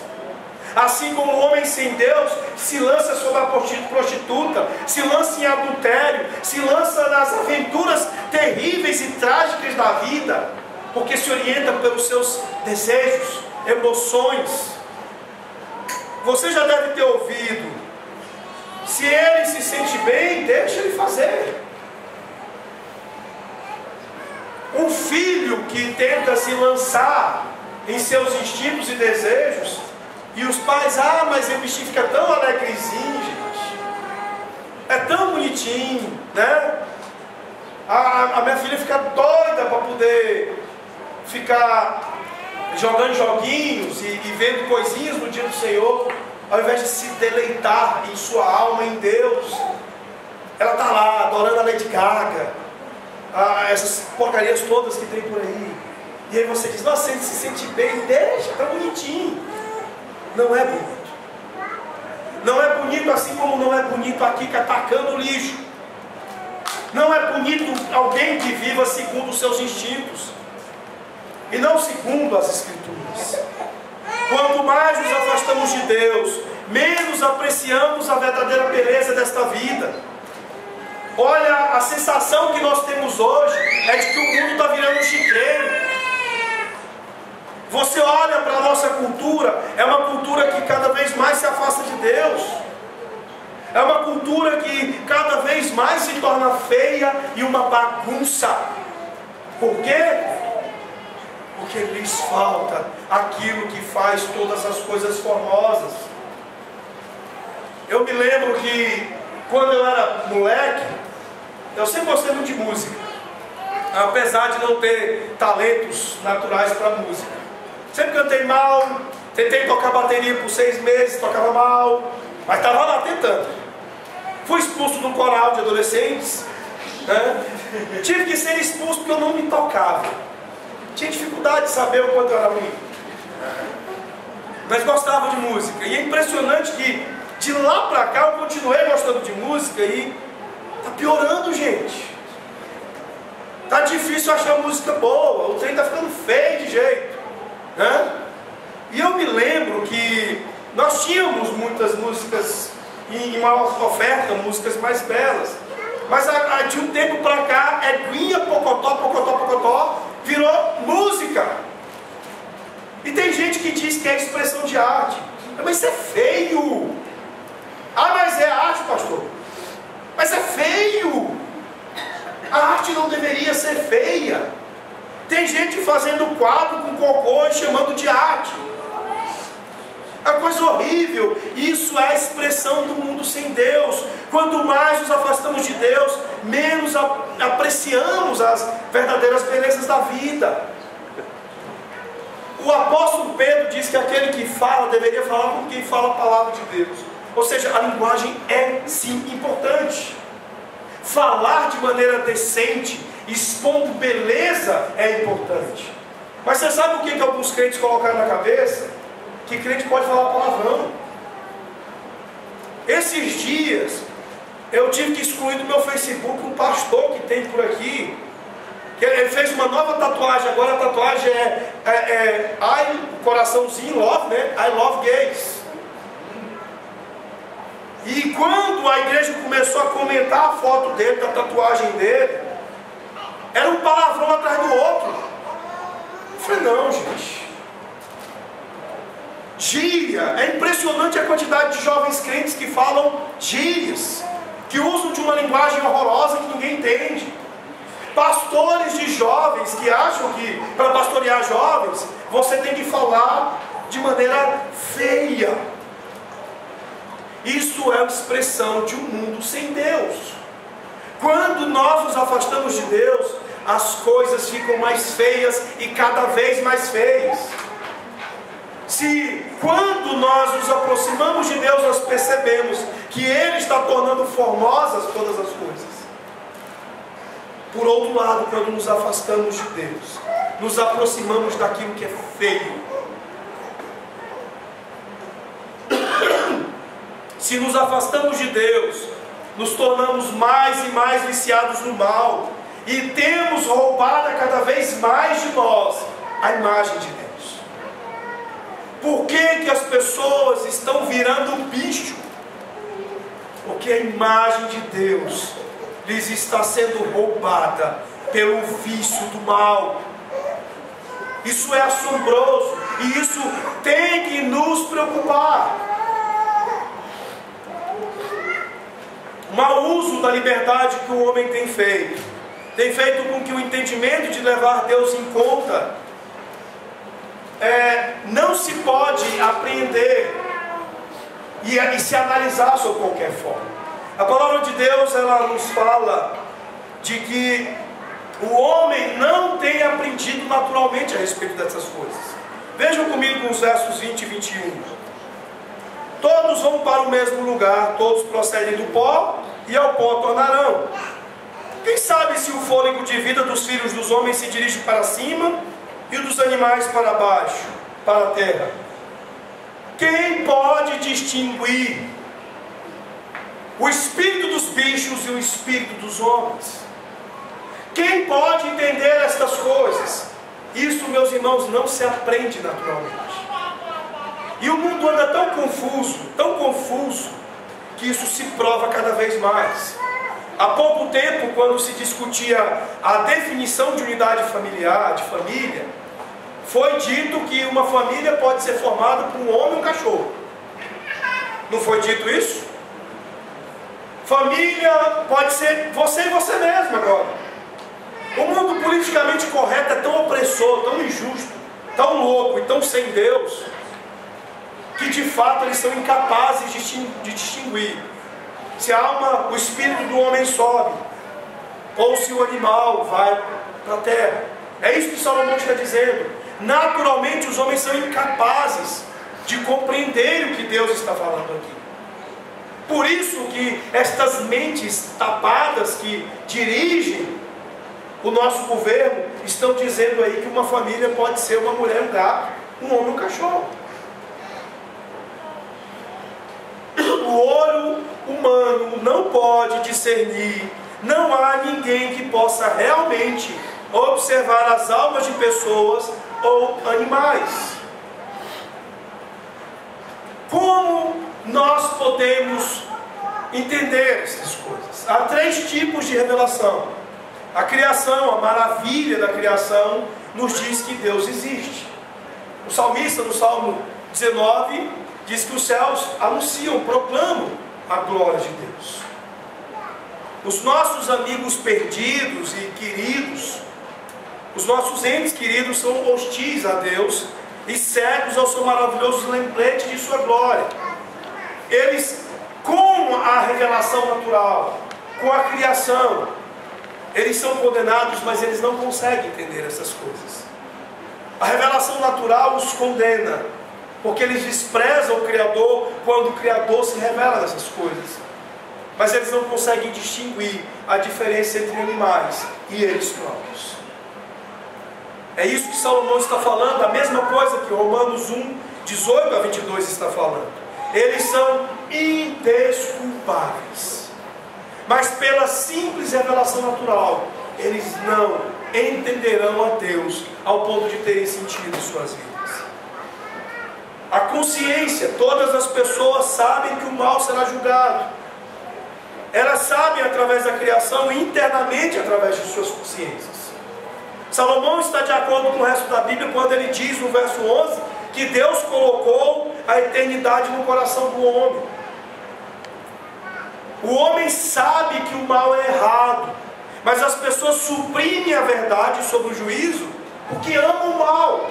Assim como o homem sem Deus se lança sobre a prostituta, se lança em adultério, se lança nas aventuras terríveis e trágicas da vida, porque se orienta pelos seus desejos, emoções. Você já deve ter ouvido: se ele se sente bem, deixa ele fazer. Um filho que tenta se lançar em seus instintos e desejos, e os pais, mas o bichinho fica tão alegrezinho, gente, é tão bonitinho, né? A minha filha fica doida para poder ficar jogando joguinhos e vendo coisinhas no dia do Senhor, ao invés de se deleitar em sua alma, em Deus. Ela está lá adorando a Lady Gaga, essas porcarias todas que tem por aí. E aí você diz: nossa, ele se sente bem, deixa, está bonitinho. Não é bonito. Não é bonito, assim como não é bonito a Kika atacando o lixo. Não é bonito alguém que viva segundo os seus instintos e não segundo as Escrituras. Quanto mais nos afastamos de Deus, menos apreciamos a verdadeira beleza desta vida. Olha, a sensação que nós temos hoje é de que o mundo está virando um chiqueiro. Você olha para a nossa cultura, é uma cultura que cada vez mais se afasta de Deus. É uma cultura que cada vez mais se torna feia e uma bagunça. Por quê? Porque lhes falta aquilo que faz todas as coisas formosas. Eu me lembro que quando eu era moleque, eu sempre gostei muito de música, apesar de não ter talentos naturais para música. Sempre cantei mal, tentei tocar bateria por 6 meses, tocava mal, mas estava lá tentando. Fui expulso de um coral de adolescentes, né? Tive que ser expulso porque eu não me tocava. Tinha dificuldade de saber o quanto eu era ruim, mas gostava de música. E é impressionante que de lá para cá eu continuei gostando de música e está piorando, gente. Está difícil achar música boa, o trem está ficando feio de jeito, né? E eu me lembro que nós tínhamos muitas músicas em uma oferta, músicas mais belas, mas de um tempo para cá, Eguinha, Pocotó, Pocotó, Pocotó virou música. E tem gente que diz que é expressão de arte. Mas isso é feio. Mas é arte, pastor. Mas é feio. A arte não deveria ser feia. Tem gente fazendo quadro com cocô e chamando de arte. É uma coisa horrível. Isso é a expressão do mundo sem Deus. Quanto mais nos afastamos de Deus, menos apreciamos as verdadeiras belezas da vida. O apóstolo Pedro diz que aquele que fala deveria falar com quem fala a palavra de Deus. Ou seja, a linguagem é sim importante. Falar de maneira decente expondo beleza é importante. Mas você sabe o que alguns crentes colocaram na cabeça? Que crente pode falar palavrão. Esses dias eu tive que excluir do meu Facebook um pastor que tem por aqui, que ele fez uma nova tatuagem. Agora a tatuagem é coraçãozinho, love, né? I love gays. E quando a igreja começou a comentar a foto dele, da tatuagem dele, era um palavrão atrás do outro. Eu falei, não, gente. Gíria, é impressionante a quantidade de jovens crentes que falam gírias, que usam de uma linguagem horrorosa que ninguém entende. Pastores de jovens que acham que para pastorear jovens você tem que falar de maneira feia. Isso é uma expressão de um mundo sem Deus. Quando nós nos afastamos de Deus, as coisas ficam mais feias e cada vez mais feias. Se quando nós nos aproximamos de Deus, nós percebemos que Ele está tornando formosas todas as coisas. Por outro lado, quando nos afastamos de Deus, nos aproximamos daquilo que é feio. Se nos afastamos de Deus, nos tornamos mais e mais viciados no mal e temos roubado cada vez mais de nós a imagem de Deus. Por que as pessoas estão virando bicho? Porque a imagem de Deus lhes está sendo roubada pelo vício do mal. Isso é assombroso e isso tem que nos preocupar. O mau uso da liberdade que o homem tem feito com que o entendimento de levar Deus em conta não se pode apreender e se analisar sob qualquer forma. A palavra de Deus, ela nos fala de que o homem não tem aprendido naturalmente a respeito dessas coisas. Vejam comigo os versos 20 e 21. Todos vão para o mesmo lugar, todos procedem do pó e ao pó tornarão. Quem sabe se o fôlego de vida dos filhos dos homens se dirige para cima e o dos animais para baixo, para a terra? Quem pode distinguir o espírito dos bichos e o espírito dos homens? Quem pode entender estas coisas? Isso, meus irmãos, não se aprende naturalmente. E o mundo anda tão confuso, que isso se prova cada vez mais. Há pouco tempo, quando se discutia a definição de unidade familiar, de família, foi dito que uma família pode ser formada por um homem e um cachorro. Não foi dito isso? Família pode ser você e você mesmo agora. O mundo politicamente correto é tão opressor, tão injusto, tão louco e tão sem Deus, que de fato eles são incapazes de distinguir se a alma, o espírito do homem sobe, ou se o animal vai para a terra. É isso que Salomão está dizendo. Naturalmente os homens são incapazes de compreender o que Deus está falando aqui. Por isso que estas mentes tapadas que dirigem o nosso governo estão dizendo aí que uma família pode ser uma mulher, um gato, um homem, um cachorro. O olho humano não pode discernir, não há ninguém que possa realmente observar as almas de pessoas ou animais. Como nós podemos entender essas coisas? Há 3 tipos de revelação. A criação, a maravilha da criação, nos diz que Deus existe. O salmista, no Salmo 19, diz que os céus anunciam, proclamam a glória de Deus. Os nossos amigos perdidos e queridos, os nossos entes queridos são hostis a Deus e cegos ao seu maravilhoso lembrete de sua glória. Eles, com a revelação natural, com a criação, eles são condenados, mas eles não conseguem entender essas coisas. A revelação natural os condena, porque eles desprezam o Criador quando o Criador se revela dessas coisas. mas eles não conseguem distinguir a diferença entre animais e eles próprios. É isso que Salomão está falando, a mesma coisa que Romanos 1, 18 a 22 está falando. Eles são indesculpáveis, mas pela simples revelação natural, eles não entenderão a Deus ao ponto de terem sentido em suas vidas. A consciência, todas as pessoas sabem que o mal será julgado. Elas sabem através da criação e internamente através de suas consciências. Salomão está de acordo com o resto da Bíblia quando ele diz no verso 11 que Deus colocou a eternidade no coração do homem. O homem sabe que o mal é errado, mas as pessoas suprimem a verdade sobre o juízo porque amam o mal.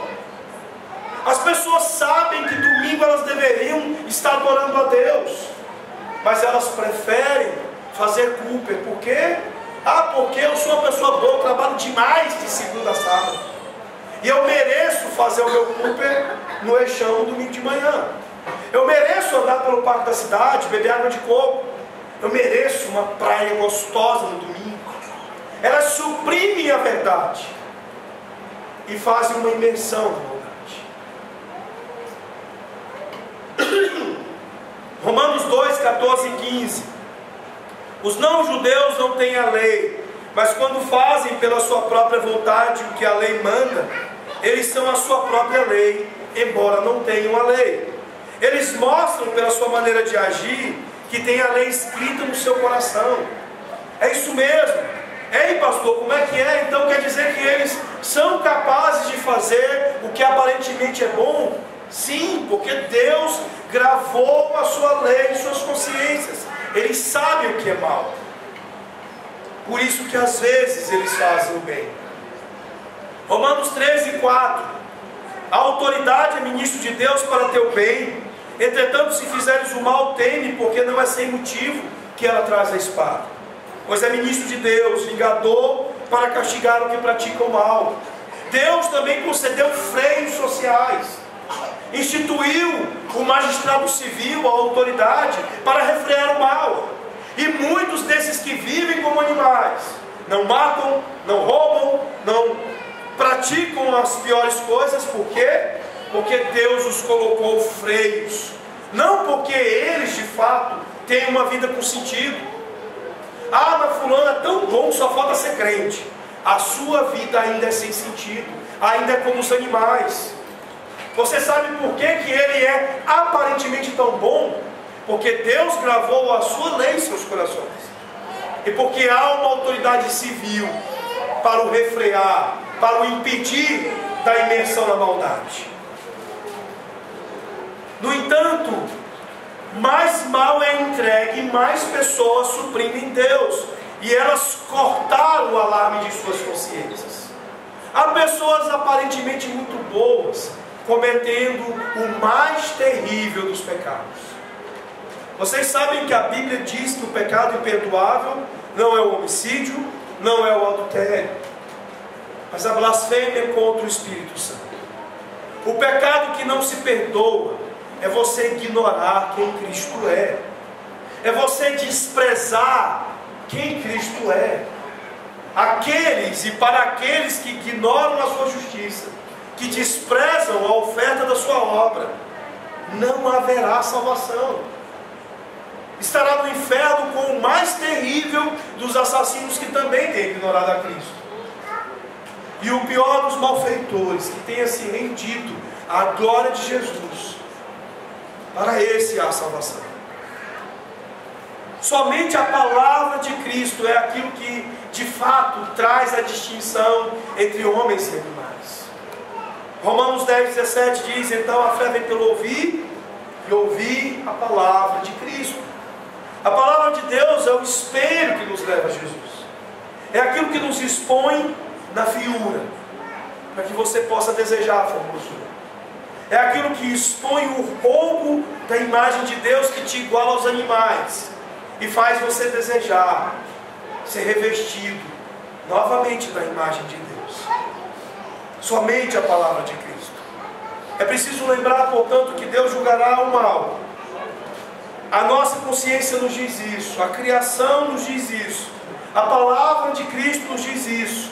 As pessoas sabem que domingo elas deveriam estar adorando a Deus, mas elas preferem fazer culpa. Por quê? Porque eu sou uma pessoa boa, eu trabalho demais de segunda a sábado, e eu mereço fazer o meu Cooper no eixão no domingo de manhã. Eu mereço andar pelo parque da cidade, beber água de coco. Eu mereço uma praia gostosa no domingo. Elas suprimem a verdade e fazem uma imersão na maldade. Romanos 2, 14 e 15. Os não-judeus não têm a lei, mas quando fazem pela sua própria vontade o que a lei manda, eles são a sua própria lei, embora não tenham a lei. Eles mostram pela sua maneira de agir que tem a lei escrita no seu coração. É isso mesmo. Ei, pastor, como é que é? Então quer dizer que eles são capazes de fazer o que aparentemente é bom? Sim, porque Deus gravou a sua lei em suas consciências. Eles sabem o que é mal. Por isso que às vezes eles fazem o bem. Romanos 13, 4. A autoridade é ministro de Deus para teu bem. Entretanto, se fizeres o mal, teme, porque não é sem motivo que ela traz a espada. Pois é ministro de Deus, vingador para castigar o que pratica o mal. Deus também concedeu freios sociais. Instituiu o magistrado civil, a autoridade, para refrear o mal. E muitos desses que vivem como animais, não matam, não roubam, não praticam as piores coisas. Por quê? Porque Deus os colocou freios. Não porque eles de fato têm uma vida com sentido. Mas fulano é tão bom, só falta ser crente. A sua vida ainda é sem sentido, ainda é como os animais. Você sabe por que ele é aparentemente tão bom? Porque Deus gravou a sua lei em seus corações. E porque há uma autoridade civil para o refrear, para o impedir da imersão na maldade. No entanto, mais mal é entregue, mais pessoas suprimem Deus, e elas cortaram o alarme de suas consciências. Há pessoas aparentemente muito boas cometendo o mais terrível dos pecados. Vocês sabem que a Bíblia diz que o pecado imperdoável não é o homicídio, não é o adultério, mas a blasfêmia contra o Espírito Santo. O pecado que não se perdoa é você ignorar quem Cristo é. É você desprezar quem Cristo é. Aqueles e para aqueles que ignoram a sua justiça, que desprezam a oferta da sua obra, não haverá salvação. Estará no inferno com o mais terrível dos assassinos que também têm ignorado a Cristo. E o pior dos malfeitores, que tenha se rendido à glória de Jesus. Para esse há salvação. Somente a palavra de Cristo é aquilo que de fato traz a distinção entre homens e animais. Romanos 10, 17 diz: então a fé vem pelo ouvir, e ouvir a palavra de Cristo. A palavra de Deus é o espelho que nos leva a Jesus. É aquilo que nos expõe na fiura, para que você possa desejar a formosura. É aquilo que expõe o roubo da imagem de Deus, que te iguala aos animais e faz você desejar ser revestido novamente da imagem de Deus. Somente a palavra de Cristo. É preciso lembrar, portanto, que Deus julgará o mal A nossa consciência nos diz isso, a criação nos diz isso, a palavra de Cristo nos diz isso.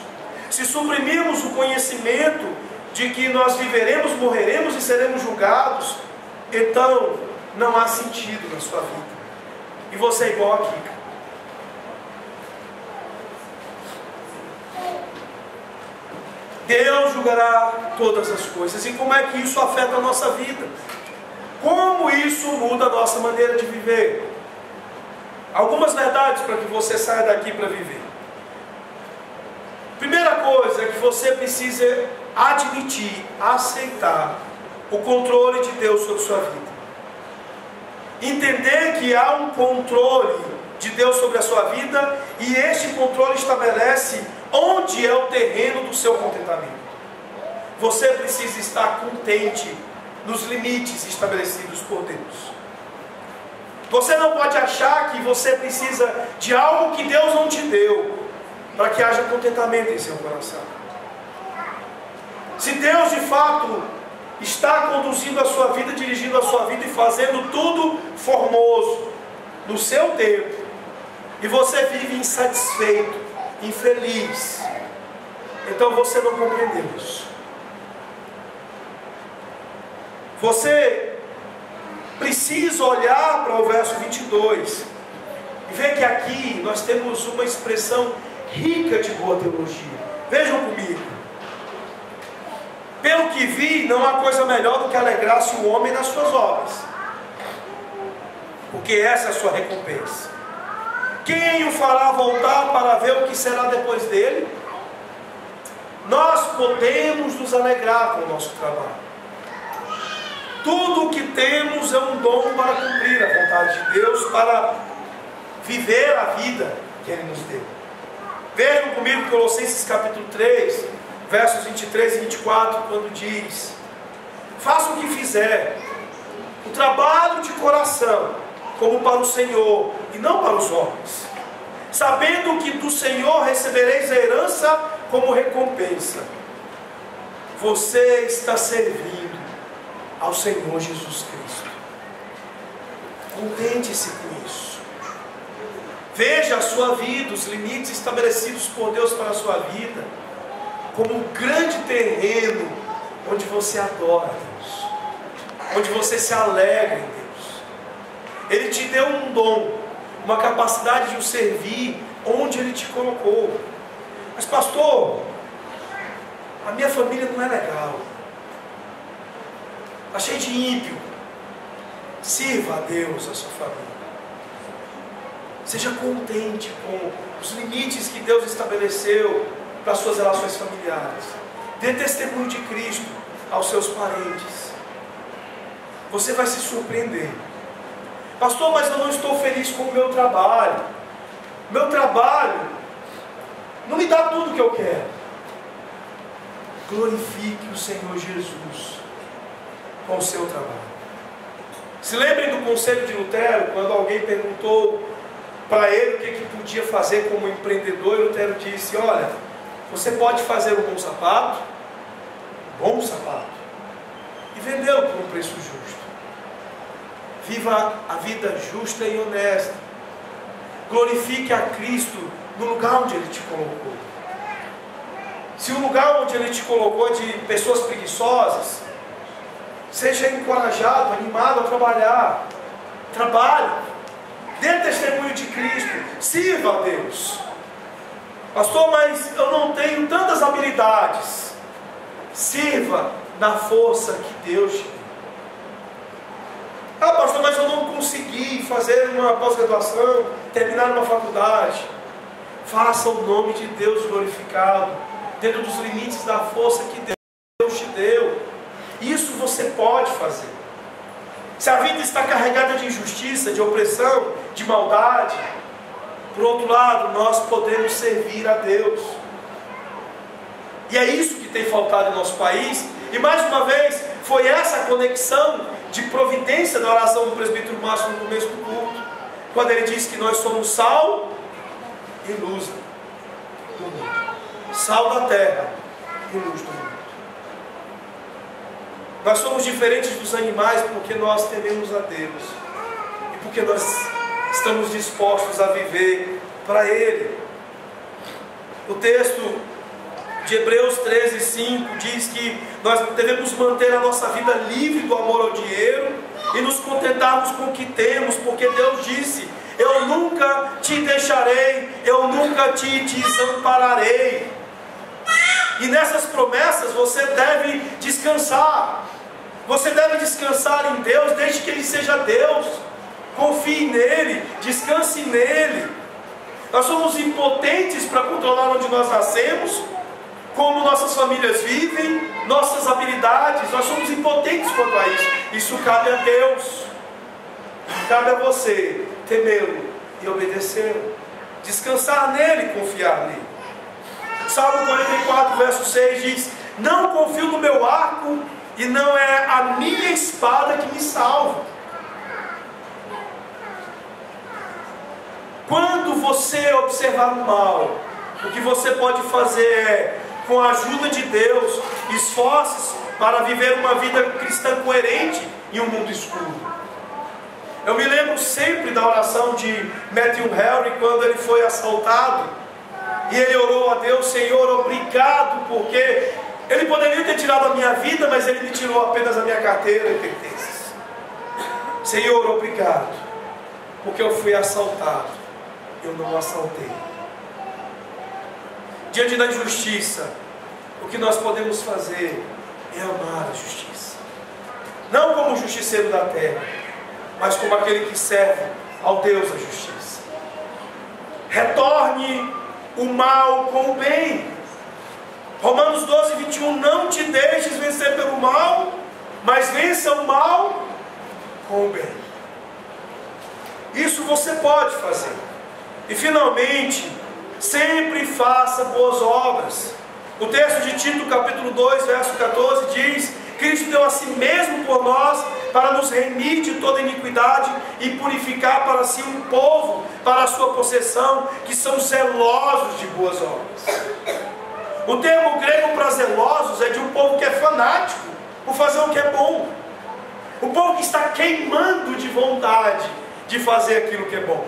Se suprimirmos o conhecimento de que nós viveremos, morreremos e seremos julgados, então não há sentido na sua vida. E você é igual a Kika. Deus julgará todas as coisas. E como é que isso afeta a nossa vida? Como isso muda a nossa maneira de viver? Algumas verdades para que você saia daqui para viver. Primeira coisa é que você precisa admitir, aceitar o controle de Deus sobre sua vida. Entender que há um controle de Deus sobre a sua vida, e este controle estabelece onde é o terreno do seu contentamento. Você precisa estar contente nos limites estabelecidos por Deus. Você não pode achar que você precisa de algo que Deus não te deu para que haja contentamento em seu coração. Se Deus de fato está conduzindo a sua vida, dirigindo a sua vida e fazendo tudo formoso no seu tempo, e você vive insatisfeito, infeliz, então você não compreendeu isso. Você precisa olhar para o verso 22 e ver que aqui nós temos uma expressão rica de boa teologia. Vejam comigo. Pelo que vi, não há coisa melhor do que alegrar-se o homem nas suas obras, porque essa é a sua recompensa. Quem o fará voltar para ver o que será depois dele? Nós podemos nos alegrar com o nosso trabalho. Tudo o que temos é um dom para cumprir a vontade de Deus, para viver a vida que Ele nos deu. Vejam comigo Colossenses capítulo 3, versos 23 e 24, quando diz: faça o que fizer, o trabalho de coração, como para o Senhor e não para os homens, sabendo que do Senhor recebereis a herança como recompensa. Você está servindo ao Senhor Jesus Cristo. Contente-se com isso. Veja a sua vida, os limites estabelecidos por Deus para a sua vida, como um grande terreno onde você adora Deus, onde você se alegra em Deus. Ele te deu um dom, uma capacidade de o servir onde Ele te colocou. Mas pastor, a minha família não é legal, está cheio de ímpio. Sirva a Deus, a sua família. Seja contente com os limites que Deus estabeleceu para as suas relações familiares. Dê testemunho de Cristo aos seus parentes. Você vai se surpreender. Pastor, mas eu não estou feliz com o meu trabalho. Meu trabalho não me dá tudo o que eu quero. Glorifique o Senhor Jesus com o seu trabalho. Se lembrem do conselho de Lutero, quando alguém perguntou para ele o que podia fazer como empreendedor, e Lutero disse: olha, você pode fazer um bom sapato, e vendê-lo por um preço justo. Viva a vida justa e honesta. Glorifique a Cristo no lugar onde Ele te colocou. Se o lugar onde Ele te colocou é de pessoas preguiçosas, seja encorajado, animado a trabalhar. Trabalhe, dê testemunho de Cristo, sirva a Deus. Pastor, mas eu não tenho tantas habilidades. Sirva na força que Deus te deu. Ah, pastor, mas eu não consegui fazer uma pós-graduação, terminar uma faculdade. Faça o nome de Deus glorificado, dentro dos limites da força que Deus te deu. Isso você pode fazer. Se a vida está carregada de injustiça, de opressão, de maldade, por outro lado, nós podemos servir a Deus. E é isso que tem faltado em nosso país. E mais uma vez, foi essa conexão de providência da oração do presbítero Márcio no começo do culto, quando ele diz que nós somos sal e luz do mundo. Sal da terra e luz do mundo. Nós somos diferentes dos animais porque nós tememos a Deus. E porque nós estamos dispostos a viver para Ele. O texto de Hebreus 13:5 diz que nós devemos manter a nossa vida livre do amor ao dinheiro e nos contentarmos com o que temos, porque Deus disse: eu nunca te deixarei, eu nunca te desampararei. E nessas promessas você deve descansar. Você deve descansar em Deus, desde que Ele seja Deus. Confie nele, descanse nele. Nós somos impotentes para controlar onde nós nascemos, como nossas famílias vivem, nossas habilidades. Nós somos impotentes quanto a isso. Isso cabe a Deus. Cabe a você temê-lo e obedecê-lo. Descansar nele e confiar nele. Salmo 44, verso 6 diz: não confio no meu arco, e não é a minha espada que me salva. Quando você observar o mal, o que você pode fazer é, com a ajuda de Deus, esforce-se para viver uma vida cristã coerente em um mundo escuro. Eu me lembro sempre da oração de Matthew Henry, quando ele foi assaltado, e ele orou a Deus: Senhor, obrigado, porque Ele poderia ter tirado a minha vida, mas Ele me tirou apenas a minha carteira e pertences. Senhor, obrigado, porque eu fui assaltado, eu não assaltei. Diante da injustiça, o que nós podemos fazer é amar a justiça. Não como o justiceiro da terra, mas como aquele que serve ao Deus da justiça. Retorne o mal com o bem. Romanos 12:21, não te deixes vencer pelo mal, mas vença o mal com o bem. Isso você pode fazer. E finalmente, sempre faça boas obras. O texto de Tito, capítulo 2, verso 14 diz: Cristo deu a si mesmo por nós, para nos remir de toda iniquidade e purificar para si um povo, para a sua possessão, que são zelosos de boas obras. O termo grego para zelosos é de um povo que é fanático por fazer o que é bom. O povo que está queimando de vontade de fazer aquilo que é bom.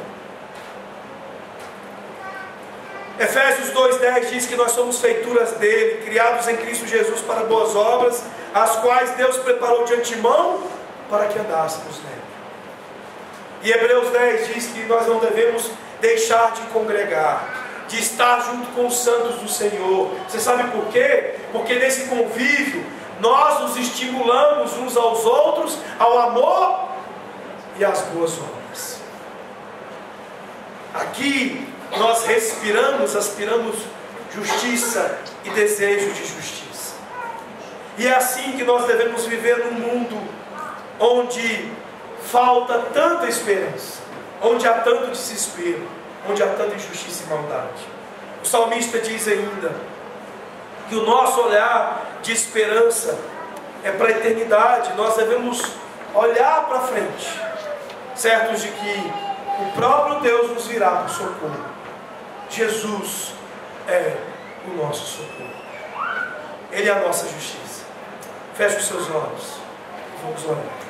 Efésios 2:10 diz que nós somos feituras dele, criados em Cristo Jesus para boas obras, as quais Deus preparou de antemão para que andássemos nela. E Hebreus 10 diz que nós não devemos deixar de congregar, de estar junto com os santos do Senhor. Você sabe por quê? Porque nesse convívio nós nos estimulamos uns aos outros ao amor e às boas obras. Aqui nós respiramos, aspiramos justiça e desejo de justiça. E é assim que nós devemos viver num mundo onde falta tanta esperança, onde há tanto desespero, onde há tanta injustiça e maldade. O salmista diz ainda que o nosso olhar de esperança é para a eternidade. Nós devemos olhar para frente, certos de que o próprio Deus nos virá para o socorro. Jesus é o nosso socorro. Ele é a nossa justiça. Feche os seus olhos. Vamos orar.